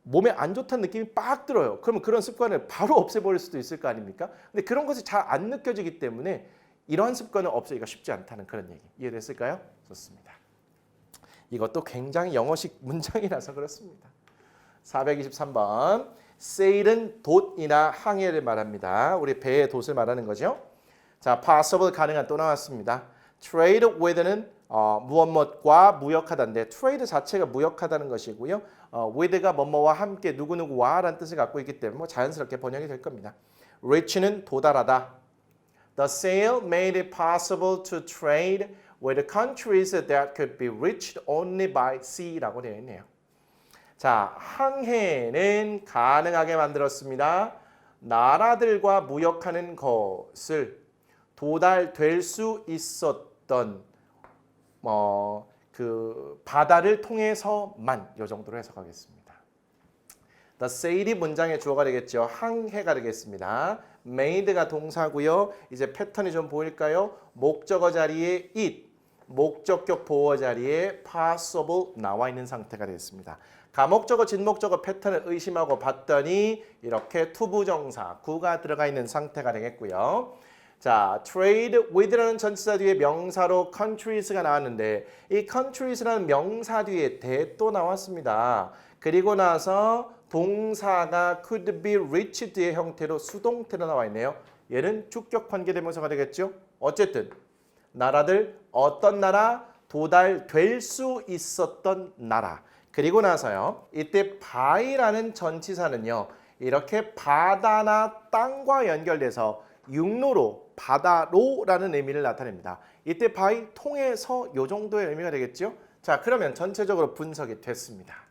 몸에 안 좋다는 느낌이 빡 들어요. 그러면 그런 습관을 바로 없애버릴 수도 있을 거 아닙니까? 근데 그런 것이 잘 안 느껴지기 때문에 이러한 습관을 없애기가 쉽지 않다는 그런 얘기. 이해됐을까요? 좋습니다. 이것도 굉장히 영어식 문장이라서 그렇습니다. 423번. sail은 돛이나 항해를 말합니다. 우리 배의 돛을 말하는 거죠. 자, possible 가능한 또 나왔습니다. trade with는 무엇과 무역하다인데 trade 자체가 무역하다는 것이고요. with가 뭐뭐와 함께 누구누구와라는 뜻을 갖고 있기 때문에 뭐 자연스럽게 번역이 될 겁니다. reach는 도달하다. The sail made it possible to trade with countries that could be reached only by sea라고 되어 있네요. 자, 항해는 가능하게 만들었습니다. 나라들과 무역하는 것을 도달될 수 있었던 그 바다를 통해서만 이 정도로 해석하겠습니다. The sail이 문장의 주어가 되겠죠. 항해가 되겠습니다. made가 동사고요. 이제 패턴이 좀 보일까요? 목적어 자리에 it, 목적격 보어 자리에 possible 나와 있는 상태가 되겠습니다. 가목적어, 진목적어 패턴을 의심하고 봤더니 이렇게 투부정사, 구가 들어가 있는 상태가 되겠고요. 자, trade with라는 전치사 뒤에 명사로 countries가 나왔는데 이 countries라는 명사 뒤에 that 나왔습니다. 그리고 나서 동사가 could be reached의 형태로 수동태로 나와 있네요. 얘는 주격 관계대명사가 되겠죠. 어쨌든 나라들 어떤 나라 도달될 수 있었던 나라. 그리고 나서요. 이때 by라는 전치사는요. 이렇게 바다나 땅과 연결돼서 육로로 바다로라는 의미를 나타냅니다. 이때 by 통해서 요 정도의 의미가 되겠죠. 자, 그러면 전체적으로 분석이 됐습니다.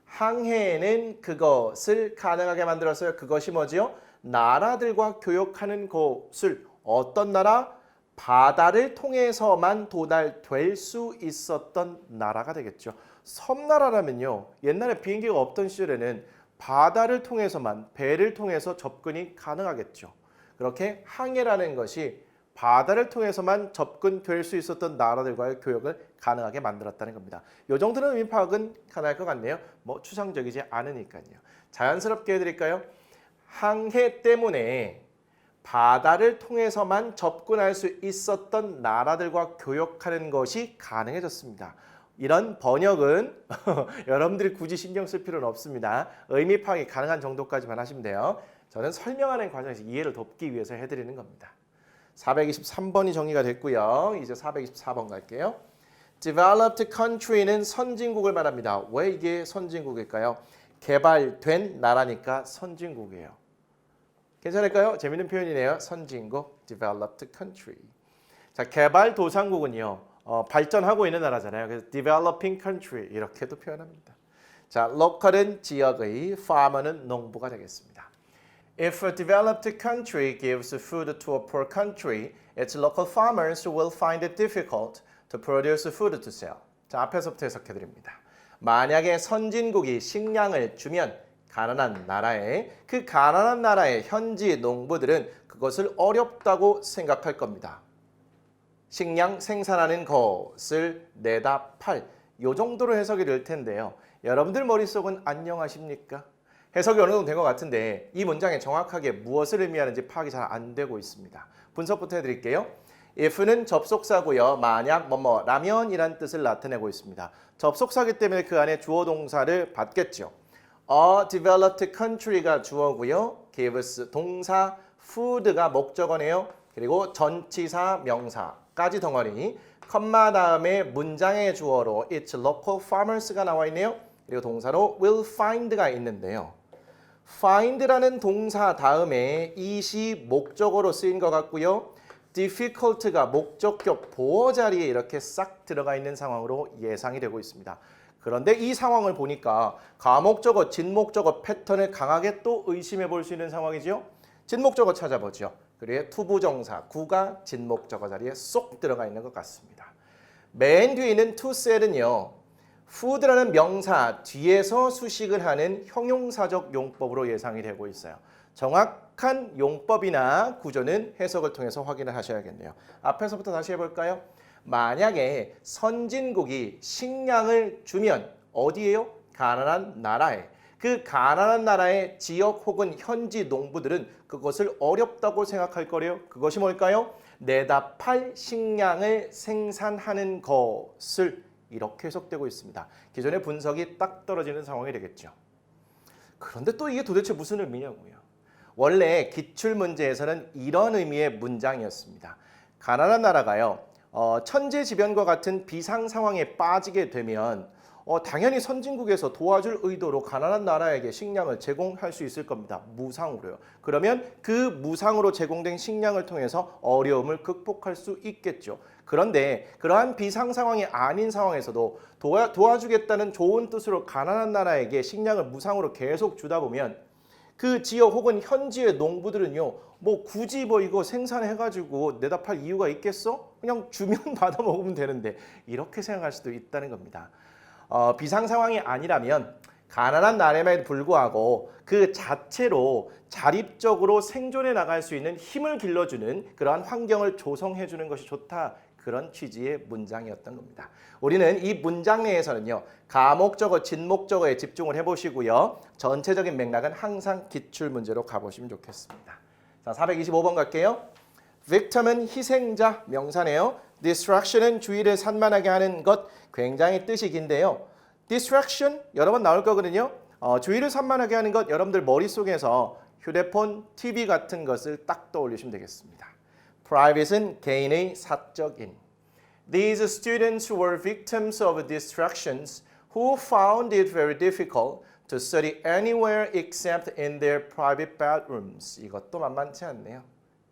항해는 그것을 가능하게 만들었어요. 그것이 뭐지요? 나라들과 교역하는 것을 어떤 나라? 바다를 통해서만 도달될 수 있었던 나라가 되겠죠. 섬나라라면요. 옛날에 비행기가 없던 시절에는 바다를 통해서만 배를 통해서 접근이 가능하겠죠. 그렇게 항해라는 것이 바다를 통해서만 접근될 수 있었던 나라들과의 교역을 가능하게 만들었다는 겁니다. 이 정도는 의미 파악은 가능할 것 같네요. 뭐 추상적이지 않으니까요. 자연스럽게 해드릴까요? 항해 때문에 바다를 통해서만 접근할 수 있었던 나라들과 교역하는 것이 가능해졌습니다. 이런 번역은 여러분들이 굳이 신경 쓸 필요는 없습니다. 의미 파악이 가능한 정도까지만 하시면 돼요. 저는 설명하는 과정에서 이해를 돕기 위해서 해드리는 겁니다. 423번이 정리가 됐고요. 이제 424번 갈게요. Developed country는 선진국을 말합니다. 왜 이게 선진국일까요? 개발된 나라니까 선진국이에요. 괜찮을까요? 재밌는 표현이네요. 선진국, developed country. 자, 개발도상국은요. 발전하고 있는 나라잖아요. 그래서 developing country 이렇게도 표현합니다. 자, local은 지역의, farmer는 농부가 되겠습니다. If a developed country gives food to a poor country, its local farmers will find it difficult to produce food to sell. 자, 앞에서부터 해석해 드립니다. 만약에 선진국이 식량을 주면 가난한 나라에 그 가난한 나라의 현지 농부들은 그것을 어렵다고 생각할 겁니다. 식량 생산하는 것을 내다 팔. 요 정도로 해석이 될 텐데요. 여러분들 머릿속은 안녕하십니까? 해석이 어느 정도 된 것 같은데 이 문장에 정확하게 무엇을 의미하는지 파악이 잘 안 되고 있습니다. 분석부터 해드릴게요. if는 접속사고요. 만약 뭐뭐라면이란 뜻을 나타내고 있습니다. 접속사기 때문에 그 안에 주어 동사를 받겠죠. A developed country가 주어고요. gives 동사, food가 목적어네요. 그리고 전치사, 명사. 까지 덩어리, 컴마 다음에 문장의 주어로 it's local farmers가 나와 있네요. 그리고 동사로 will find가 있는데요. find라는 동사 다음에 it이 목적어로 쓰인 것 같고요. difficult가 목적격 보어 자리에 이렇게 싹 들어가 있는 상황으로 예상이 되고 있습니다. 그런데 이 상황을 보니까 가목적어, 진목적어 패턴을 강하게 또 의심해 볼 수 있는 상황이죠. 진목적어 찾아보죠. 그리고 투부정사, 구가 진목적어 자리에 쏙 들어가 있는 것 같습니다. 맨 뒤에 있는 to sell은요. food라는 명사 뒤에서 수식을 하는 형용사적 용법으로 예상이 되고 있어요. 정확한 용법이나 구조는 해석을 통해서 확인을 하셔야겠네요. 앞에서부터 다시 해볼까요? 만약에 선진국이 식량을 주면 어디에요? 가난한 나라에. 그 가난한 나라의 지역 혹은 현지 농부들은 그것을 어렵다고 생각할 거래요. 그것이 뭘까요? 내다 팔 식량을 생산하는 것을 이렇게 해석되고 있습니다. 기존의 분석이 딱 떨어지는 상황이 되겠죠. 그런데 또 이게 도대체 무슨 의미냐고요. 원래 기출문제에서는 이런 의미의 문장이었습니다. 가난한 나라가요. 천재지변과 같은 비상 상황에 빠지게 되면 당연히 선진국에서 도와줄 의도로 가난한 나라에게 식량을 제공할 수 있을 겁니다. 무상으로요. 그러면 그 무상으로 제공된 식량을 통해서 어려움을 극복할 수 있겠죠. 그런데 그러한 비상 상황이 아닌 상황에서도 도와주겠다는 좋은 뜻으로 가난한 나라에게 식량을 무상으로 계속 주다 보면 그 지역 혹은 현지의 농부들은요. 뭐 굳이 뭐 이거 생산해가지고 내다 팔 이유가 있겠어? 그냥 주면 받아 먹으면 되는데 이렇게 생각할 수도 있다는 겁니다. 비상 상황이 아니라면 가난한 나라임에도 불구하고 그 자체로 자립적으로 생존해 나갈 수 있는 힘을 길러주는 그러한 환경을 조성해 주는 것이 좋다. 그런 취지의 문장이었던 겁니다. 우리는 이 문장 내에서는요. 가목적어, 진목적어에 집중을 해보시고요. 전체적인 맥락은 항상 기출문제로 가보시면 좋겠습니다. 자, 425번 갈게요. victim은 희생자, 명사네요. distraction은 주의를 산만하게 하는 것, 굉장히 뜻이 긴데요. distraction 여러 번 나올 거거든요. 주의를 산만하게 하는 것, 여러분들 머릿속에서 휴대폰, TV 같은 것을 딱 떠올리시면 되겠습니다. private은 개인의 사적인. These students were victims of distractions who found it very difficult to study anywhere except in their private bedrooms. 이것도 만만치 않네요.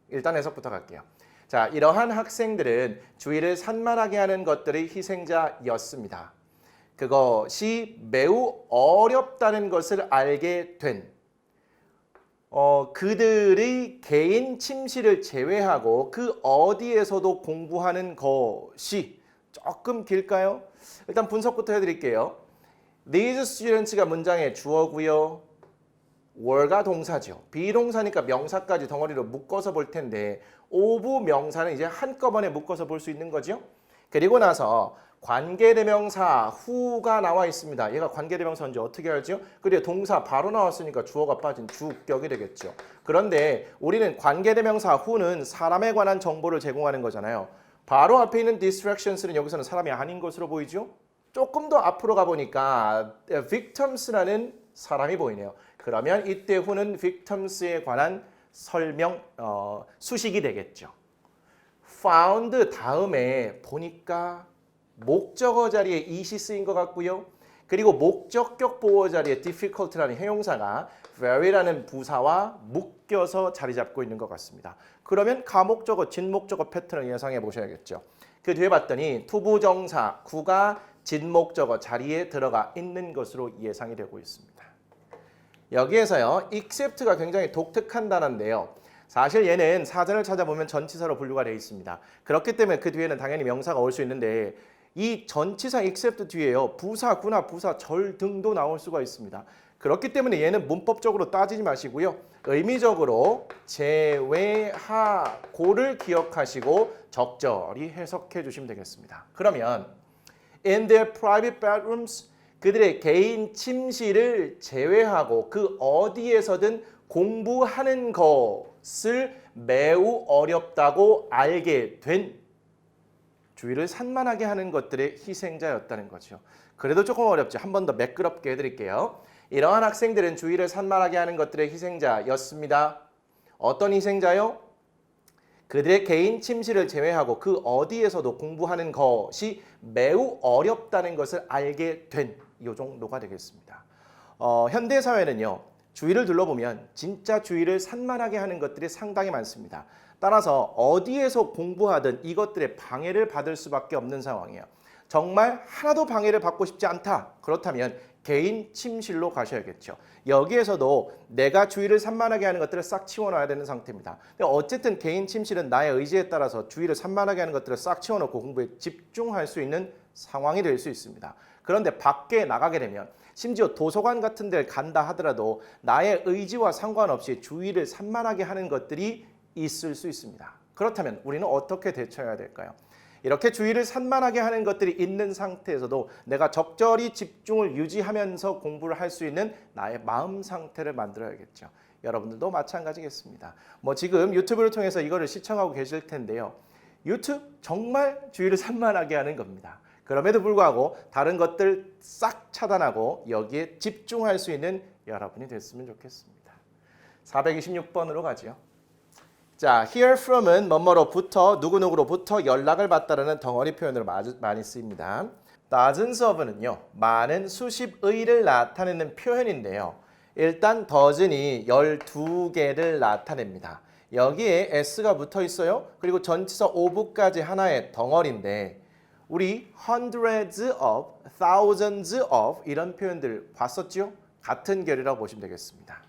일단 해석부터 갈게요. 자, 이러한 학생들은 주의를 산만하게 하는 것들의 희생자였습니다. 그것이 매우 어렵다는 것을 알게 된 그들의 개인 침실을 제외하고 그 어디에서도 공부하는 것이 조금 길까요? 일단 분석부터 해드릴게요. These students가 문장의 주어고요. were가 동사죠. 비동사니까 명사까지 덩어리로 묶어서 볼 텐데 of 명사는 이제 한꺼번에 묶어서 볼 수 있는 거죠. 그리고 나서 관계대명사 who가 나와 있습니다. 얘가 관계대명사인지 어떻게 알죠? 그리고 동사 바로 나왔으니까 주어가 빠진 주격이 되겠죠. 그런데 우리는 관계대명사 who는 사람에 관한 정보를 제공하는 거잖아요. 바로 앞에 있는 distractions는 여기서는 사람이 아닌 것으로 보이죠? 조금 더 앞으로 가보니까 victims라는 사람이 보이네요. 그러면 이때 who는 victims에 관한 설명, 수식이 되겠죠. found 다음에 보니까 목적어 자리에 it이 쓰인 것 같고요. 그리고 목적격 보어 자리에 difficult라는 형용사가 very라는 부사와 묶여서 자리 잡고 있는 것 같습니다. 그러면 가목적어, 진목적어 패턴을 예상해 보셔야겠죠. 그 뒤에 봤더니 투부정사, 구가 진목적어 자리에 들어가 있는 것으로 예상이 되고 있습니다. 여기에서요. except가 굉장히 독특한 단어인데요. 사실 얘는 사전을 찾아보면 전치사로 분류가 되어 있습니다. 그렇기 때문에 그 뒤에는 당연히 명사가 올 수 있는데 이 전치사 except 뒤에요. 부사, 구나 부사, 절 등도 나올 수가 있습니다. 그렇기 때문에 얘는 문법적으로 따지지 마시고요. 의미적으로 제외하고를 기억하시고 적절히 해석해 주시면 되겠습니다. 그러면 in their private bedrooms 그들의 개인 침실을 제외하고 그 어디에서든 공부하는 것을 매우 어렵다고 알게 된 주의를 산만하게 하는 것들의 희생자였다는 거죠. 그래도 조금 어렵죠. 한 번 더 매끄럽게 해드릴게요. 이러한 학생들은 주의를 산만하게 하는 것들의 희생자였습니다. 어떤 희생자요? 그들의 개인 침실을 제외하고 그 어디에서도 공부하는 것이 매우 어렵다는 것을 알게 된 이 정도가 되겠습니다. 현대 사회는요. 주위를 둘러보면 진짜 주위를 산만하게 하는 것들이 상당히 많습니다. 따라서 어디에서 공부하든 이것들의 방해를 받을 수밖에 없는 상황이에요. 정말 하나도 방해를 받고 싶지 않다. 그렇다면 개인 침실로 가셔야겠죠. 여기에서도 내가 주위를 산만하게 하는 것들을 싹 치워놔야 되는 상태입니다. 근데 어쨌든 개인 침실은 나의 의지에 따라서 주위를 산만하게 하는 것들을 싹 치워놓고 공부에 집중할 수 있는 상황이 될 수 있습니다. 그런데 밖에 나가게 되면 심지어 도서관 같은 데를 간다 하더라도 나의 의지와 상관없이 주위를 산만하게 하는 것들이 있을 수 있습니다. 그렇다면 우리는 어떻게 대처해야 될까요? 이렇게 주위를 산만하게 하는 것들이 있는 상태에서도 내가 적절히 집중을 유지하면서 공부를 할 수 있는 나의 마음 상태를 만들어야겠죠. 여러분들도 마찬가지겠습니다. 지금 유튜브를 통해서 이거를 시청하고 계실 텐데요. 유튜브 정말 주위를 산만하게 하는 겁니다. 그럼에도 불구하고 다른 것들 싹 차단하고 여기에 집중할 수 있는 여러분이 됐으면 좋겠습니다. 426번으로 가죠. 자, hear from은 뭐뭐로부터 누구누구로부터 연락을 받다라는 덩어리 표현으로 많이 쓰입니다. dozens of는요. 많은 수십의를 나타내는 표현인데요. 일단 dozen이 12개를 나타냅니다. 여기에 s가 붙어 있어요. 그리고 전치사 of까지 하나의 덩어리인데 우리 hundreds of, thousands of 이런 표현들 봤었죠? 같은 결이라고 보시면 되겠습니다.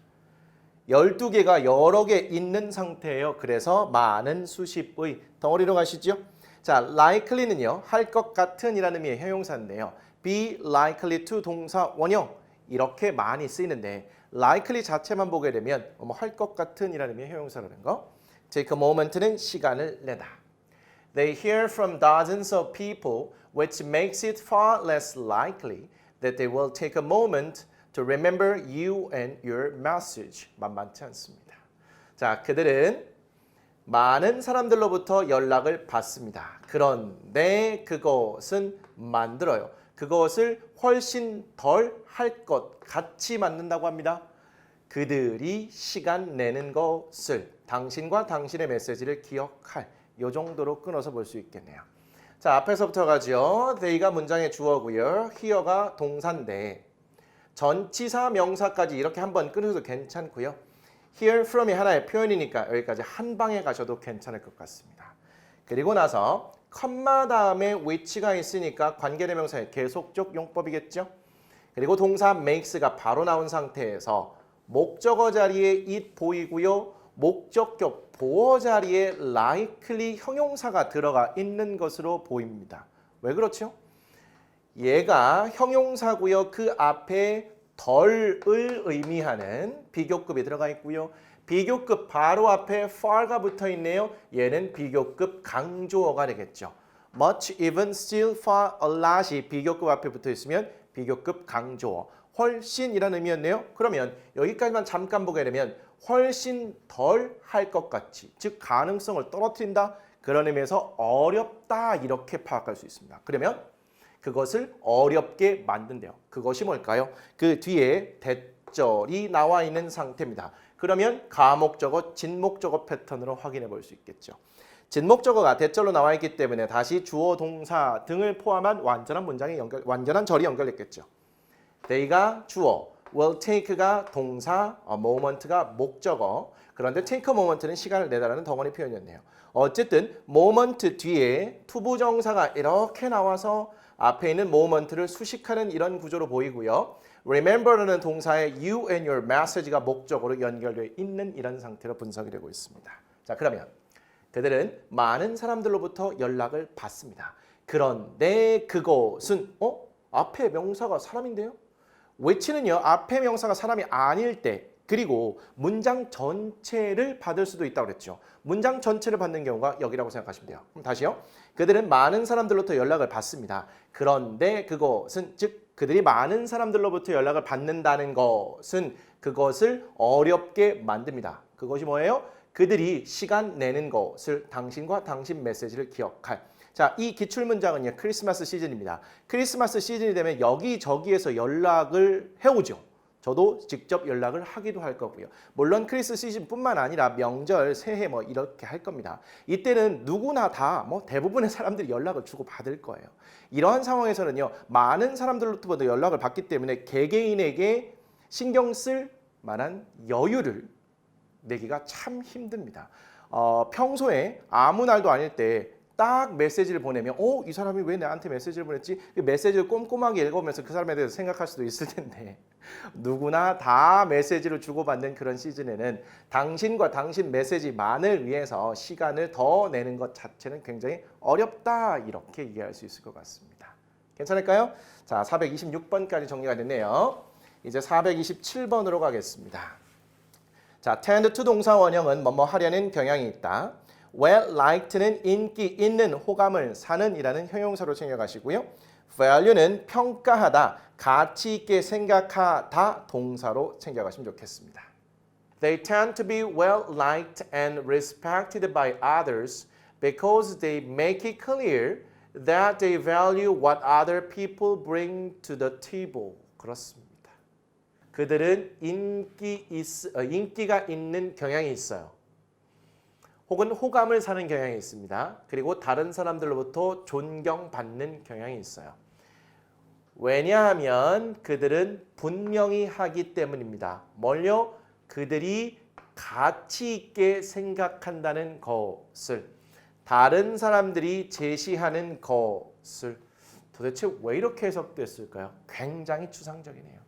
12개가 여러 개 있는 상태예요. 그래서 많은 수십의 덩어리로 가시죠. 자, likely는요. 할 것 같은 이라는 의미의 형용사인데요. be likely to 동사 원형 이렇게 많이 쓰이는데 likely 자체만 보게 되면 할 것 같은 이라는 의미의 형용사라는 거. take a moment는 시간을 내다. They hear from dozens of people which makes it far less likely that they will take a moment to remember you and your message. 만만치 않습니다. 자, 그들은 많은 사람들로부터 연락을 받습니다. 그런데 그것은 만들어요. 그것을 훨씬 덜 할 것 같이 만든다고 합니다. 그들이 시간 내는 것을 당신과 당신의 메시지를 기억할 이 정도로 끊어서 볼 수 있겠네요. 자, 앞에서부터 가죠. they가 문장의 주어고요. here가 동사인데 전치사 명사까지 이렇게 한번 끊어도 괜찮고요. hear from이 하나의 표현이니까 여기까지 한 방에 가셔도 괜찮을 것 같습니다. 그리고 나서 컴마 다음에 which가 있으니까 관계대명사의 계속적 용법이겠죠. 그리고 동사 makes가 바로 나온 상태에서 목적어 자리에 it 보이고요. 목적격 보어 자리에 likely 형용사가 들어가 있는 것으로 보입니다. 왜 그렇죠? 얘가 형용사고요. 그 앞에 덜을 의미하는 비교급이 들어가 있고요. 비교급 바로 앞에 far가 붙어 있네요. 얘는 비교급 강조어가 되겠죠. much, even, still, far, a lot이 비교급 앞에 붙어 있으면 비교급 강조어. 훨씬이라는 의미였네요. 그러면 여기까지만 잠깐 보게 되면 훨씬 덜 할 것 같이, 즉 가능성을 떨어뜨린다. 그런 의미에서 어렵다 이렇게 파악할 수 있습니다. 그러면 그것을 어렵게 만든대요. 그것이 뭘까요? 그 뒤에 대절이 나와 있는 상태입니다. 그러면 가목적어, 진목적어 패턴으로 확인해 볼 수 있겠죠. 진목적어가 대절로 나와 있기 때문에 다시 주어, 동사 등을 포함한 완전한 절이 연결됐겠죠. they가 주어, will take가 동사, moment가 목적어. 그런데 take a moment는 시간을 내다라는 덩어리 표현이었네요. 어쨌든 moment 뒤에 투부정사가 이렇게 나와서 앞에 있는 moment를 수식하는 이런 구조로 보이고요. remember라는 동사의 you and your message가 목적으로 연결되어 있는 이런 상태로 분석이 되고 있습니다. 자, 그러면 그들은 많은 사람들로부터 연락을 받습니다. 그런데 그것은 앞에 명사가 사람인데요? which는요. 앞에 명사가 사람이 아닐 때 그리고 문장 전체를 받을 수도 있다고 그랬죠. 문장 전체를 받는 경우가 여기라고 생각하시면 돼요. 그럼 다시요. 그들은 많은 사람들로부터 연락을 받습니다. 그런데 그것은 즉 그들이 많은 사람들로부터 연락을 받는다는 것은 그것을 어렵게 만듭니다. 그것이 뭐예요? 그들이 시간 내는 것을 당신과 당신 메시지를 기억할. 자, 이 기출문장은요. 크리스마스 시즌입니다. 크리스마스 시즌이 되면 여기저기에서 연락을 해오죠. 저도 직접 연락을 하기도 할 거고요. 물론 크리스 시즌뿐만 아니라 명절, 새해 뭐 이렇게 할 겁니다. 이때는 누구나 다 뭐 대부분의 사람들이 연락을 주고 받을 거예요. 이러한 상황에서는요, 많은 사람들로부터 연락을 받기 때문에 개개인에게 신경 쓸 만한 여유를 내기가 참 힘듭니다. 평소에 아무 날도 아닐 때 딱 메시지를 보내면 이 사람이 왜 나한테 메시지를 보냈지? 그 메시지를 꼼꼼하게 읽으면서 그 사람에 대해서 생각할 수도 있을 텐데 누구나 다 메시지를 주고받는 그런 시즌에는 당신과 당신 메시지만을 위해서 시간을 더 내는 것 자체는 굉장히 어렵다, 이렇게 이해할 수 있을 것 같습니다. 괜찮을까요? 자, 426번까지 정리가 됐네요. 이제 427번으로 가겠습니다. 자, tend to 동사 원형은 뭐뭐 하려는 경향이 있다. well liked는 인기 있는, 호감을 사는 이라는 형용사로 챙겨가시고요. value는 평가하다, 가치 있게 생각하다 동사로 챙겨가시면 좋겠습니다. They tend to be well liked and respected by others because they make it clear that they value what other people bring to the table. 그렇습니다. 그들은 인기가 있는 경향이 있어요. 혹은 호감을 사는 경향이 있습니다. 그리고 다른 사람들로부터 존경받는 경향이 있어요. 왜냐하면 그들은 분명히 하기 때문입니다. 뭘요? 그들이 가치 있게 생각한다는 것을, 다른 사람들이 제시하는 것을. 도대체 왜 이렇게 해석됐을까요? 굉장히 추상적이네요.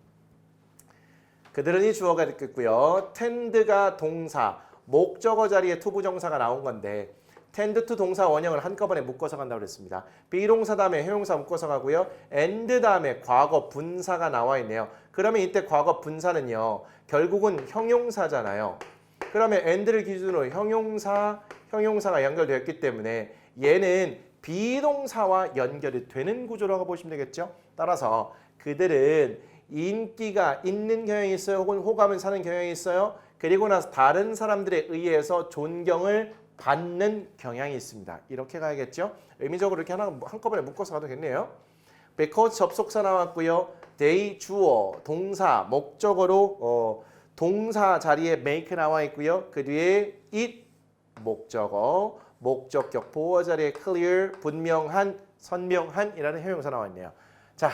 그들은 이 주어가 됐겠고요. tend가 동사, 목적어 자리에 투부정사가 나온 건데 tend to 동사 원형을 한꺼번에 묶어서 간다고 그랬습니다. 비동사 다음에 형용사 묶어서 가고요. and 다음에 과거 분사가 나와 있네요. 그러면 이때 과거 분사는요, 결국은 형용사잖아요. 그러면 and를 기준으로 형용사가 연결되었기 때문에 얘는 비동사와 연결이 되는 구조라고 보시면 되겠죠. 따라서 그들은 인기가 있는 경향이 있어요. 혹은 호감을 사는 경향이 있어요. 그리고 나서 다른 사람들에 의해서 존경을 받는 경향이 있습니다. 이렇게 가야겠죠. 의미적으로 이렇게 한꺼번에 묶어서 가도 되겠네요. because 접속사 나왔고요. they 주어, 동사, 목적어로 동사 자리에 make 나와 있고요. 그 뒤에 it 목적어, 목적격 보어 자리에 clear, 분명한, 선명한 이라는 형용사 나와 있네요. 자,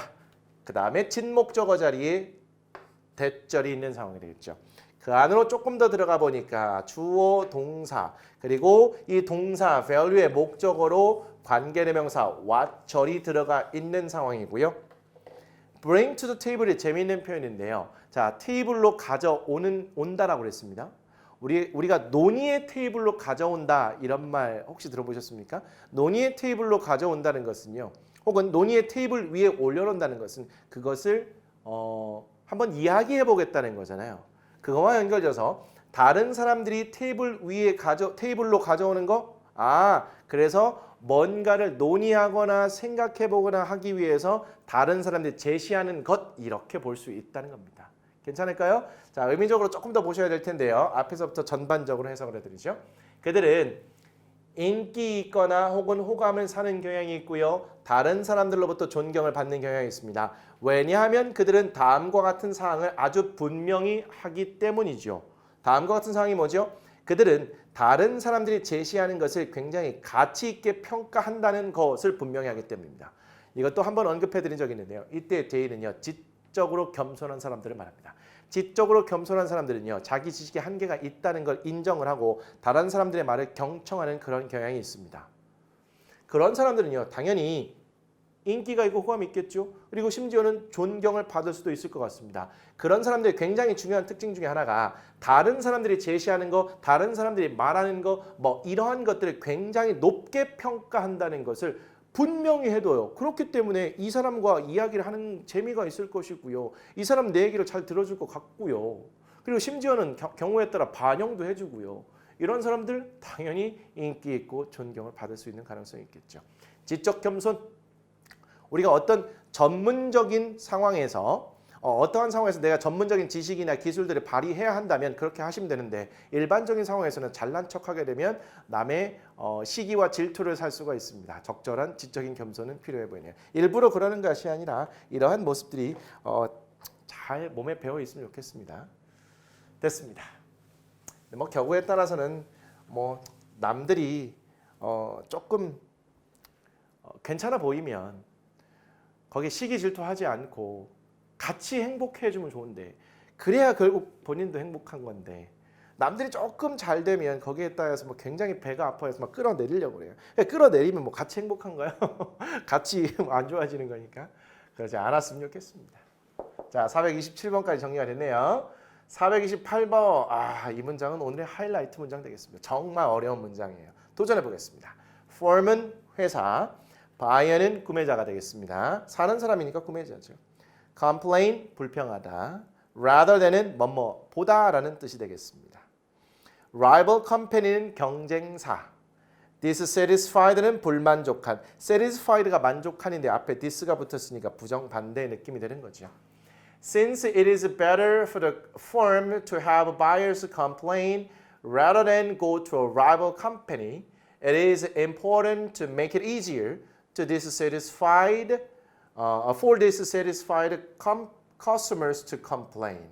그 다음에 진목적어 자리에 대절이 있는 상황이 되겠죠. 그 안으로 조금 더 들어가 보니까 주어, 동사, 그리고 이 동사 value의 목적어로 관계대명사 what 절이 들어가 있는 상황이고요. bring to the table이 재미있는 표현인데요. 자, 테이블로 온다라고 그랬습니다. 우리가 논의의 테이블로 가져온다 이런 말 혹시 들어보셨습니까? 논의의 테이블로 가져온다는 것은요, 혹은 논의의 테이블 위에 올려놓는다는 것은 그것을 한번 이야기해 보겠다는 거잖아요. 그거와 연결돼서 다른 사람들이 테이블로 가져오는 거, 그래서 뭔가를 논의하거나 생각해 보거나 하기 위해서 다른 사람들이 제시하는 것, 이렇게 볼 수 있다는 겁니다. 괜찮을까요? 자, 의미적으로 조금 더 보셔야 될 텐데요. 앞에서부터 전반적으로 해석을 해드리죠. 그들은 인기 있거나 혹은 호감을 사는 경향이 있고요. 다른 사람들로부터 존경을 받는 경향이 있습니다. 왜냐하면 그들은 다음과 같은 사항을 아주 분명히 하기 때문이죠. 다음과 같은 사항이 뭐죠? 그들은 다른 사람들이 제시하는 것을 굉장히 가치 있게 평가한다는 것을 분명히 하기 때문입니다. 이것도 한번 언급해드린 적이 있는데요. 이때 데이는요, 지적으로 겸손한 사람들을 말합니다. 지적으로 겸손한 사람들은요, 자기 지식에 한계가 있다는 걸 인정을 하고 다른 사람들의 말을 경청하는 그런 경향이 있습니다. 그런 사람들은요, 당연히 인기가 있고 호감이 있겠죠. 그리고 심지어는 존경을 받을 수도 있을 것 같습니다. 그런 사람들의 굉장히 중요한 특징 중에 하나가 다른 사람들이 제시하는 거, 다른 사람들이 말하는 거, 뭐 이러한 것들을 굉장히 높게 평가한다는 것을 분명히 해둬요. 그렇기 때문에 이 사람과 이야기를 하는 재미가 있을 것이고요. 이 사람 내 얘기를 잘 들어줄 것 같고요. 그리고 심지어는 경우에 따라 반영도 해주고요. 이런 사람들 당연히 인기 있고 존경을 받을 수 있는 가능성이 있겠죠. 지적 겸손, 우리가 어떤 전문적인 상황에서 어떠한 상황에서 내가 전문적인 지식이나 기술들을 발휘해야 한다면 그렇게 하시면 되는데, 일반적인 상황에서는 잘난 척하게 되면 남의 시기와 질투를 살 수가 있습니다. 적절한 지적인 겸손은 필요해 보이네요. 일부러 그러는 것이 아니라 이러한 모습들이 잘 몸에 배어 있으면 좋겠습니다. 됐습니다. 뭐 경우에 따라서는 뭐 남들이 조금 괜찮아 보이면 거기에 시기 질투하지 않고 같이 행복해 주면 좋은데 그래야 결국 본인도 행복한 건데 남들이 조금 잘 되면 거기에 따라서 뭐 굉장히 배가 아파해서 막 끌어내리려고 그래요. 끌어내리면 뭐 같이 행복한가요? 같이 안 좋아지는 거니까 그러지 않았으면 좋겠습니다. 자, 427번까지 정리가 됐네요. 428번. 이 문장은 오늘의 하이라이트 문장 되겠습니다. 정말 어려운 문장이에요. 도전해 보겠습니다. form은 회사, buyer는 구매자가 되겠습니다. 사는 사람이니까 구매자죠. complain 불평하다, rather than은 뭐뭐 보다라는 뜻이 되겠습니다. rival company는 경쟁사, dissatisfied는 불만족한, satisfied가 만족한인데 앞에 this가 붙었으니까 부정반대의 느낌이 되는 거죠. Since it is better for the firm to have buyers complain rather than go to a rival company, it is important to make it easier to for dissatisfied customers to complain.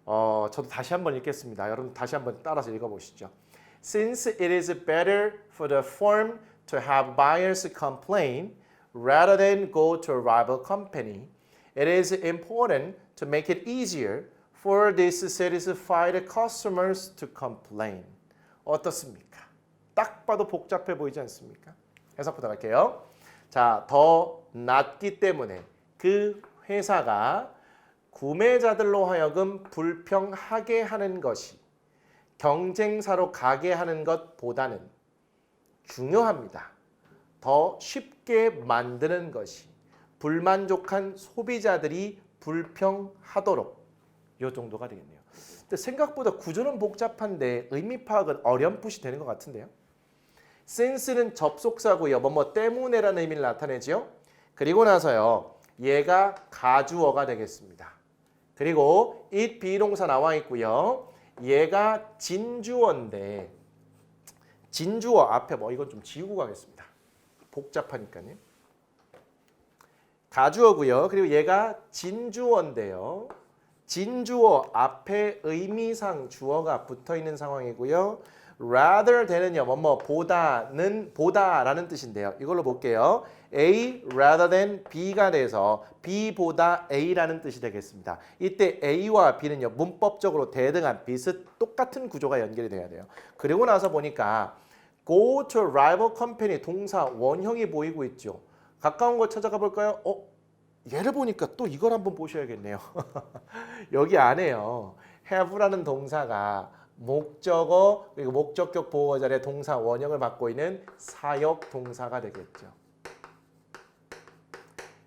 저도 다시 한번 읽겠습니다. 여러분 다시 한번 따라서 읽어보시죠. Since it is better for the firm to have buyers complain rather than go to a rival company, it is important to make it easier for dissatisfied customers to complain. 어떻습니까? 딱 봐도 복잡해 보이지 않습니까? 해석부터 갈게요. 자, 더 낫기 때문에 그 회사가 구매자들로 하여금 불평하게 하는 것이 경쟁사로 가게 하는 것보다는 중요합니다. 더 쉽게 만드는 것이 불만족한 소비자들이 불평하도록 이 정도가 되겠네요. 근데 생각보다 구조는 복잡한데 의미 파악은 어렴풋이 되는 것 같은데요. since는 접속사고요. 뭐뭐 때문에라는 의미를 나타내죠. 그리고 나서요. 얘가 가주어가 되겠습니다. 그리고 it 비동사 나와 있고요. 얘가 진주어인데 진주어 앞에 뭐 이건 좀 지우고 가겠습니다. 복잡하니까요. 가주어고요. 그리고 얘가 진주어인데요. 진주어 앞에 의미상 주어가 붙어 있는 상황이고요. rather than은요. 뭐뭐 보다는 보다라는 뜻인데요. 이걸로 볼게요. A rather than B가 돼서 B보다 A라는 뜻이 되겠습니다. 이때 A와 B는요. 문법적으로 대등한 똑같은 구조가 연결이 돼야 돼요. 그리고 나서 보니까 go to rival company 동사 원형이 보이고 있죠. 가까운 걸 찾아가 볼까요? 얘를 보니까 또 이걸 한번 보셔야겠네요. 여기 안에요. have라는 동사가 목적어 그리고 목적격 보호 자리에 동사 원형을 맡고 있는 사역 동사가 되겠죠.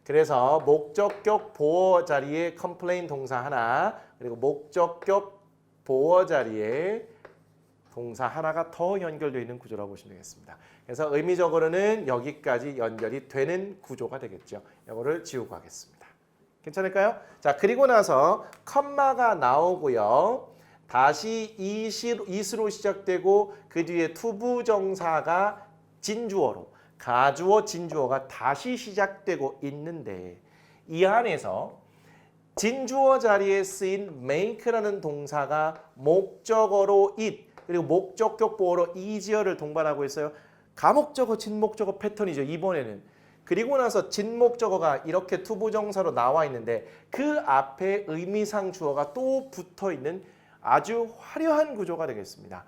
그래서 목적격 보호 자리에 complain 동사 하나 그리고 목적격 보호 자리에 동사 하나가 더 연결되어 있는 구조라고 보시면 되겠습니다. 그래서 의미적으로는 여기까지 연결이 되는 구조가 되겠죠. 이거를 지우고 하겠습니다. 괜찮을까요? 자, 그리고 나서 컴마가 나오고요. 다시 is로 시작되고 그 뒤에 투부정사가 진주어로 가주어 진주어가 다시 시작되고 있는데 이 안에서 진주어 자리에 쓰인 make라는 동사가 목적어로 it 그리고 목적격 보어로 easier를 동반하고 있어요. 가목적어, 진목적어 패턴이죠. 이번에는. 그리고 나서 진목적어가 이렇게 투부정사로 나와 있는데 그 앞에 의미상 주어가 또 붙어 있는 아주 화려한 구조가 되겠습니다.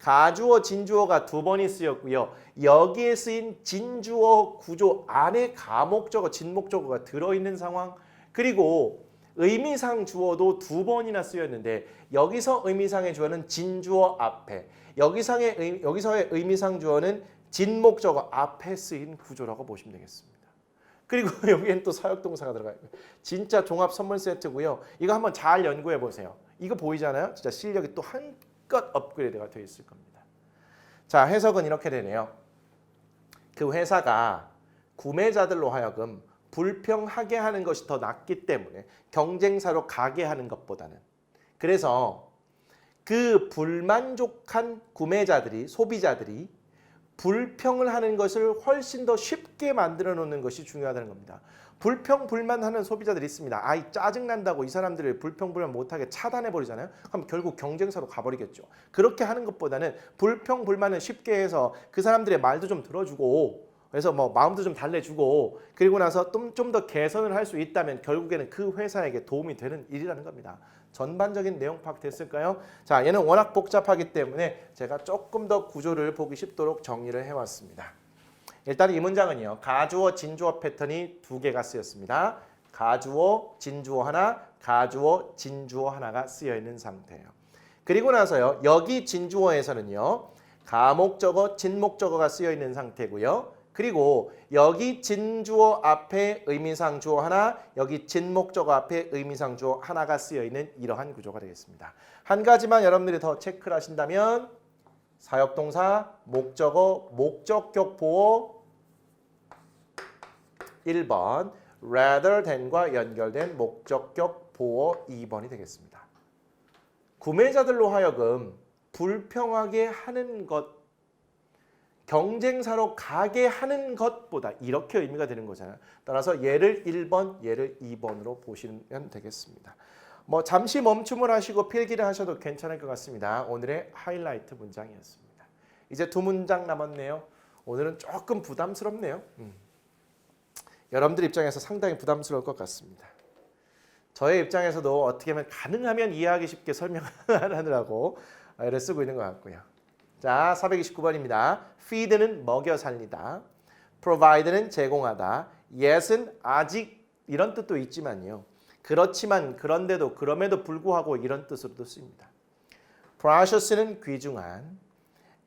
가주어, 진주어가 두 번이 쓰였고요. 여기에 쓰인 진주어 구조 안에 가목적어, 진목적어가 들어있는 상황 그리고 의미상 주어도 두 번이나 쓰였는데 여기서 의미상의 주어는 진주어 앞에 여기서의 의미상 주어는 진목적어 앞에 쓰인 구조라고 보시면 되겠습니다. 그리고 여기엔 또 사역동사가 들어가 있고요. 진짜 종합 선물 세트고요. 이거 한번 잘 연구해 보세요. 이거 보이잖아요. 진짜 실력이 또 한껏 업그레이드가 되어 있을 겁니다. 자, 해석은 이렇게 되네요. 그 회사가 구매자들로 하여금 불평하게 하는 것이 더 낫기 때문에 경쟁사로 가게 하는 것보다는 그래서 그 불만족한 구매자들이 소비자들이 불평을 하는 것을 훨씬 더 쉽게 만들어 놓는 것이 중요하다는 겁니다. 불평, 불만하는 소비자들이 있습니다. 아이 짜증난다고 이 사람들을 불평, 불만 못하게 차단해버리잖아요. 그럼 결국 경쟁사로 가버리겠죠. 그렇게 하는 것보다는 불평, 불만은 쉽게 해서 그 사람들의 말도 좀 들어주고 그래서 뭐 마음도 좀 달래주고 그리고 나서 좀 더 개선을 할 수 있다면 결국에는 그 회사에게 도움이 되는 일이라는 겁니다. 전반적인 내용 파악됐을까요? 자, 얘는 워낙 복잡하기 때문에 제가 조금 더 구조를 보기 쉽도록 정리를 해왔습니다. 일단 이 문장은요. 가주어, 진주어 패턴이 두 개가 쓰였습니다. 가주어, 진주어 하나, 가주어, 진주어 하나가 쓰여 있는 상태예요. 그리고 나서요. 여기 진주어에서는요. 가목적어, 진목적어가 쓰여 있는 상태고요. 그리고 여기 진주어 앞에 의미상 주어 하나, 여기 진목적어 앞에 의미상 주어 하나가 쓰여 있는 이러한 구조가 되겠습니다. 한 가지만 여러분들이 더 체크를 하신다면 사역동사, 목적어, 목적격 보어 1번, rather than과 연결된 목적격 보어 2번이 되겠습니다. 구매자들로 하여금 불평하게 하는 것, 경쟁사로 가게 하는 것보다 이렇게 의미가 되는 거잖아요. 따라서 얘를 1번, 얘를 2번으로 보시면 되겠습니다. 뭐 잠시 멈춤을 하시고 필기를 하셔도 괜찮을 것 같습니다. 오늘의 하이라이트 문장이었습니다. 이제 두 문장 남았네요. 오늘은 조금 부담스럽네요. 여러분들 입장에서 상당히 부담스러울 것 같습니다. 저의 입장에서도 어떻게 하면 가능하면 이해하기 쉽게 설명하느라고 애를 쓰고 있는 것 같고요. 자, 429번입니다. feed는 먹여 살리다. provide는 제공하다. yes은 아직 이런 뜻도 있지만요. 그렇지만, 그런데도, 그럼에도 불구하고 이런 뜻으로도 쓰입니다. precious는 귀중한.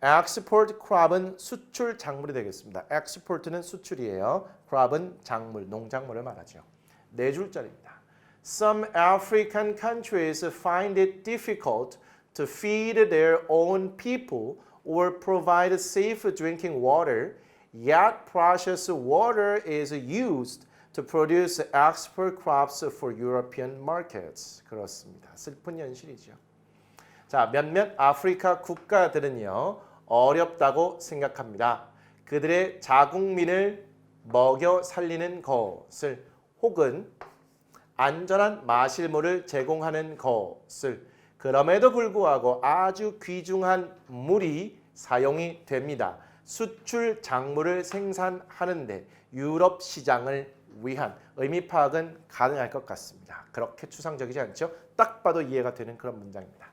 export crop은 수출 작물이 되겠습니다. export는 수출이에요. crop은 작물, 농작물을 말하죠. 네 줄짜리입니다. Some African countries find it difficult to feed their own people or provide safe drinking water, yet precious water is used to produce export crops for European markets. 그렇습니다. 슬픈 현실이죠. 자, 몇몇 아프리카 국가들은요, 어렵다고 생각합니다. 그들의 자국민을 먹여 살리는 것을 혹은 안전한 마실물을 제공하는 것을 그럼에도 불구하고 아주 귀중한 물이 사용이 됩니다. 수출 작물을 생산하는데 유럽 시장을 위한 의미 파악은 가능할 것 같습니다. 그렇게 추상적이지 않죠? 딱 봐도 이해가 되는 그런 문장입니다.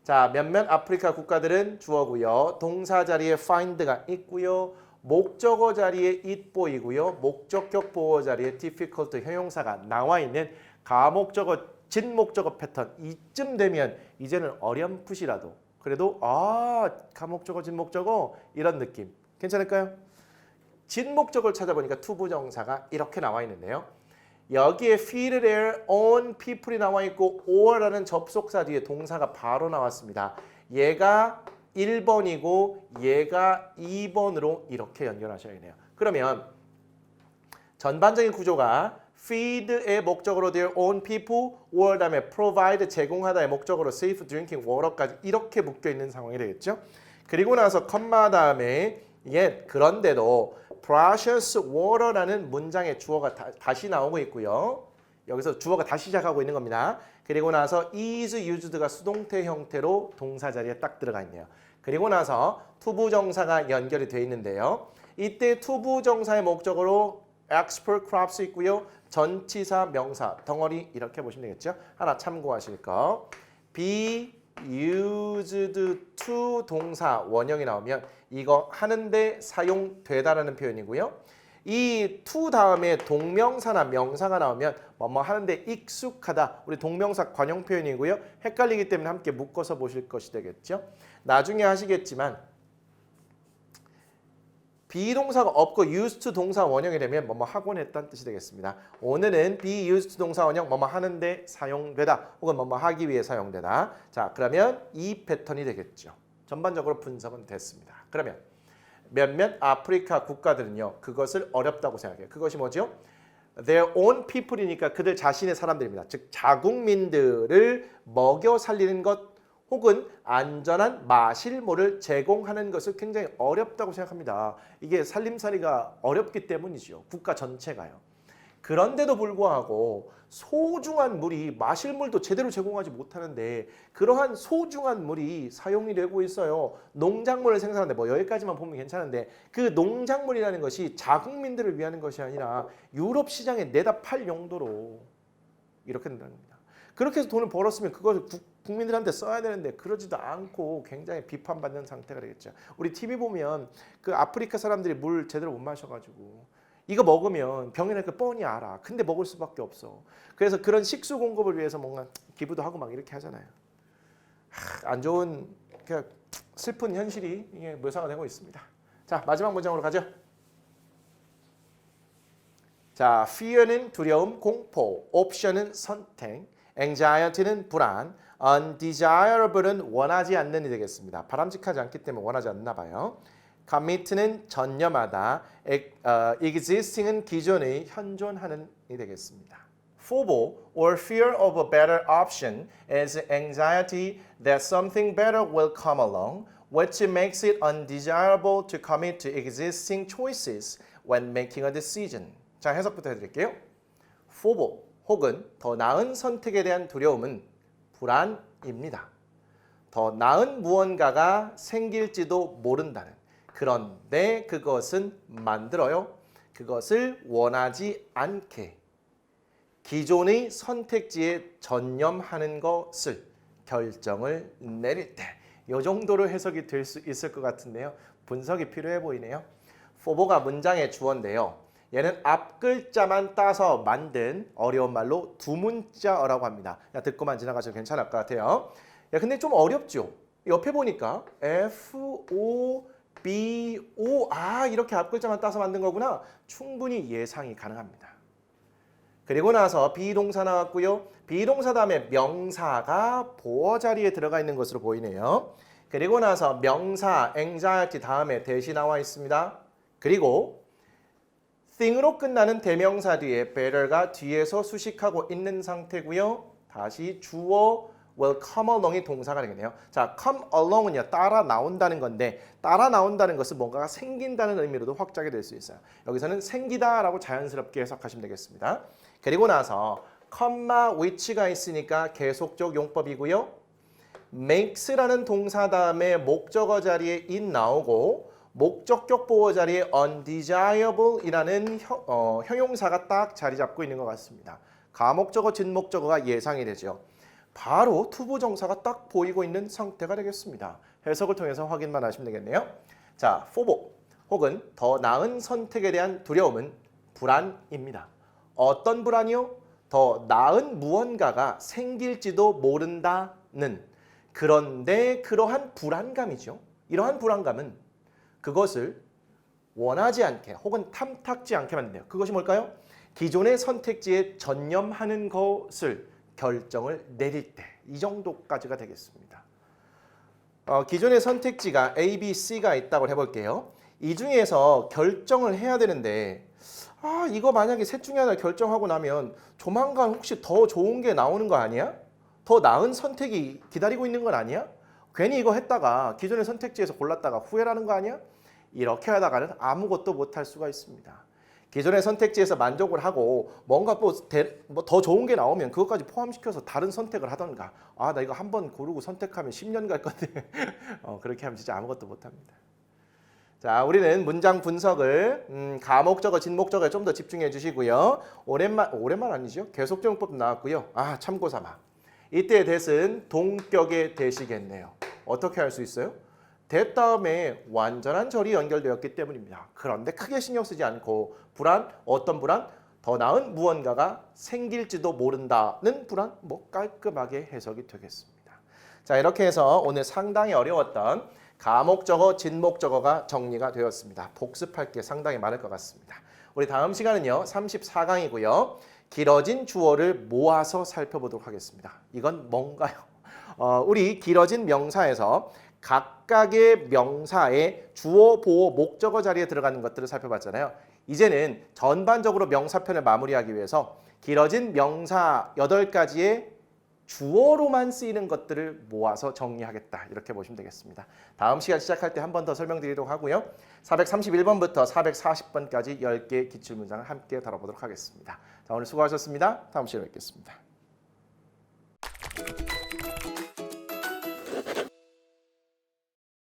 자, 몇몇 아프리카 국가들은 주어고요. 동사 자리에 find가 있고요. 목적어 자리에 it 보이고요. 목적격 보어 자리에 difficult 형용사가 나와 있는 가목적어, 진목적어 패턴. 이쯤 되면 이제는 어렴풋이라도 그래도 가목적어, 진목적어 이런 느낌. 괜찮을까요? 진목적어를 찾아보니까 투부정사가 이렇게 나와 있는데요. 여기에 feed their own people이 나와 있고 or라는 접속사 뒤에 동사가 바로 나왔습니다. 얘가 1번이고 얘가 2번으로 이렇게 연결하셔야겠네요. 그러면 전반적인 구조가 feed의 목적으로 their own people or 다음에 provide 제공하다의 목적으로 safe drinking water까지 이렇게 묶여 있는 상황이 되겠죠. 그리고 나서 컴마 다음에 그런데도 precious water라는 문장의 주어가 다시 나오고 있고요. 여기서 주어가 다시 시작하고 있는 겁니다. 그리고 나서 is used가 수동태 형태로 동사 자리에 딱 들어가 있네요. 그리고 나서 투부정사가 연결이 되어 있는데요. 이때 투부정사의 목적으로 export crops 있고요. 전치사, 명사, 덩어리 이렇게 보시면 되겠죠. 하나 참고하실 거. be used to 동사 원형이 나오면 이거 하는데 사용되다라는 표현이고요. 이 to 다음에 동명사나 명사가 나오면 뭐뭐 하는데 익숙하다. 우리 동명사 관용 표현이고요. 헷갈리기 때문에 함께 묶어서 보실 것이 되겠죠. 나중에 하시겠지만 비동사가 없고 used to 동사 원형이 되면 뭐뭐 하곤 했다는 뜻이 되겠습니다. 오늘은 be used to 동사 원형 뭐뭐 하는데 사용되다 혹은 뭐뭐 하기 위해 사용되다. 자, 그러면 이 패턴이 되겠죠. 전반적으로 분석은 됐습니다. 그러면 몇몇 아프리카 국가들은요. 그것을 어렵다고 생각해요. 그것이 뭐죠? Their own people이니까 그들 자신의 사람들입니다. 즉 자국민들을 먹여 살리는 것 혹은 안전한 마실모를 제공하는 것을 굉장히 어렵다고 생각합니다. 이게 살림살이가 어렵기 때문이죠. 국가 전체가요. 그런데도 불구하고 소중한 물이 마실 물도 제대로 제공하지 못하는데 그러한 소중한 물이 사용이 되고 있어요. 농작물을 생산하는데 뭐 여기까지만 보면 괜찮은데 그 농작물이라는 것이 자국민들을 위한 것이 아니라 유럽 시장에 내다 팔 용도로 이렇게 된다는 겁니다. 그렇게 해서 돈을 벌었으면 그걸 국민들한테 써야 되는데 그러지도 않고 굉장히 비판받는 상태가 되겠죠. 우리 TV 보면 그 아프리카 사람들이 물 제대로 못 마셔가지고 이거 먹으면 병이 날 거 뻔히 알아. 근데 먹을 수밖에 없어. 그래서 그런 식수 공급을 위해서 뭔가 기부도 하고 막 이렇게 하잖아요. 안 좋은 그냥 슬픈 현실이 이게 묘사가 되고 있습니다. 자, 마지막 문장으로 가죠. 자, fear는 두려움, 공포, option은 선택, anxiety는 불안, undesirable은 원하지 않는이 되겠습니다. 바람직하지 않기 때문에 원하지 않나 봐요. commit는 전념하다, existing은 기존의 현존하는이 되겠습니다. FOBO or fear of a better option is anxiety that something better will come along, which makes it undesirable to commit to existing choices when making a decision. 자, 해석부터 해드릴게요. FOBO 혹은 더 나은 선택에 대한 두려움은 불안입니다. 더 나은 무언가가 생길지도 모른다는, 그런데 그것은 만들어요. 그것을 원하지 않게 기존의 선택지에 전념하는 것을 결정을 내릴 때 이 정도로 해석이 될 수 있을 것 같은데요. 분석이 필요해 보이네요. FOBO가 문장의 주어인데요. 얘는 앞 글자만 따서 만든 어려운 말로 두 문자어라고 합니다. 듣고만 지나가셔도 괜찮을 것 같아요. 근데 좀 어렵죠? 옆에 보니까 FOBO 이렇게 앞 글자만 따서 만든 거구나. 충분히 예상이 가능합니다. 그리고 나서 비동사 나왔고요. 비동사 다음에 명사가 보어 자리에 들어가 있는 것으로 보이네요. 그리고 나서 명사 anxiety 다음에 대시 나와 있습니다. 그리고 thing으로 끝나는 대명사 뒤에 better가 뒤에서 수식하고 있는 상태고요. 다시 주어 will come along이 동사가 되겠네요. 자, come along은요, 따라 나온다는 건데 따라 나온다는 것은 뭔가가 생긴다는 의미로도 확장이 될 수 있어요. 여기서는 생기다라고 자연스럽게 해석하시면 되겠습니다. 그리고 나서 comma which가 있으니까 계속적 용법이고요. makes라는 동사 다음에 목적어 자리에 it 나오고 목적격 보호 자리에 undesirable이라는 형용사가 딱 자리 잡고 있는 것 같습니다. 가목적어, 진목적어가 예상이 되죠. 바로 투부정사가 딱 보이고 있는 상태가 되겠습니다. 해석을 통해서 확인만 하시면 되겠네요. 자, FOBO 혹은 더 나은 선택에 대한 두려움은 불안입니다. 어떤 불안이요? 더 나은 무언가가 생길지도 모른다는, 그런데 그러한 불안감이죠. 이러한 불안감은 그것을 원하지 않게 혹은 탐탁지 않게 만든대요. 그것이 뭘까요? 기존의 선택지에 전념하는 것을 결정을 내릴 때 이 정도까지가 되겠습니다. 기존의 선택지가 A, B, C가 있다고 해볼게요. 이 중에서 결정을 해야 되는데 이거 만약에 셋 중에 하나 결정하고 나면 조만간 혹시 더 좋은 게 나오는 거 아니야? 더 나은 선택이 기다리고 있는 건 아니야? 괜히 이거 했다가 기존의 선택지에서 골랐다가 후회라는 거 아니야? 이렇게 하다가는 아무것도 못할 수가 있습니다. 기존의 선택지에서 만족을 하고 뭔가 더 좋은 게 나오면 그것까지 포함시켜서 다른 선택을 하던가, 나 이거 한번 고르고 선택하면 10년 갈 건데 그렇게 하면 진짜 아무것도 못합니다. 자, 우리는 문장 분석을 가목적어, 진목적어에 좀 더 집중해 주시고요. 오랜만 아니죠? 계속적용법도 나왔고요. 참고삼아. 이때의 대은 동격의 대시겠네요. 어떻게 할 수 있어요? 대 다음에 완전한 절이 연결되었기 때문입니다. 그런데 크게 신경 쓰지 않고 불안, 어떤 불안? 더 나은 무언가가 생길지도 모른다는 불안, 깔끔하게 해석이 되겠습니다. 자, 이렇게 해서 오늘 상당히 어려웠던 가목적어, 진목적어가 정리가 되었습니다. 복습할 게 상당히 많을 것 같습니다. 우리 다음 시간은요, 34강이고요. 길어진 주어를 모아서 살펴보도록 하겠습니다. 이건 뭔가요? 우리 길어진 명사에서 각각의 명사의 주어, 보어, 목적어 자리에 들어가는 것들을 살펴봤잖아요. 이제는 전반적으로 명사편을 마무리하기 위해서 길어진 명사 8가지의 주어로만 쓰이는 것들을 모아서 정리하겠다. 이렇게 보시면 되겠습니다. 다음 시간 시작할 때 한 번 더 설명드리도록 하고요. 431번부터 440번까지 10개의 기출문장을 함께 다뤄보도록 하겠습니다. 자, 오늘 수고하셨습니다. 다음 시간에 뵙겠습니다.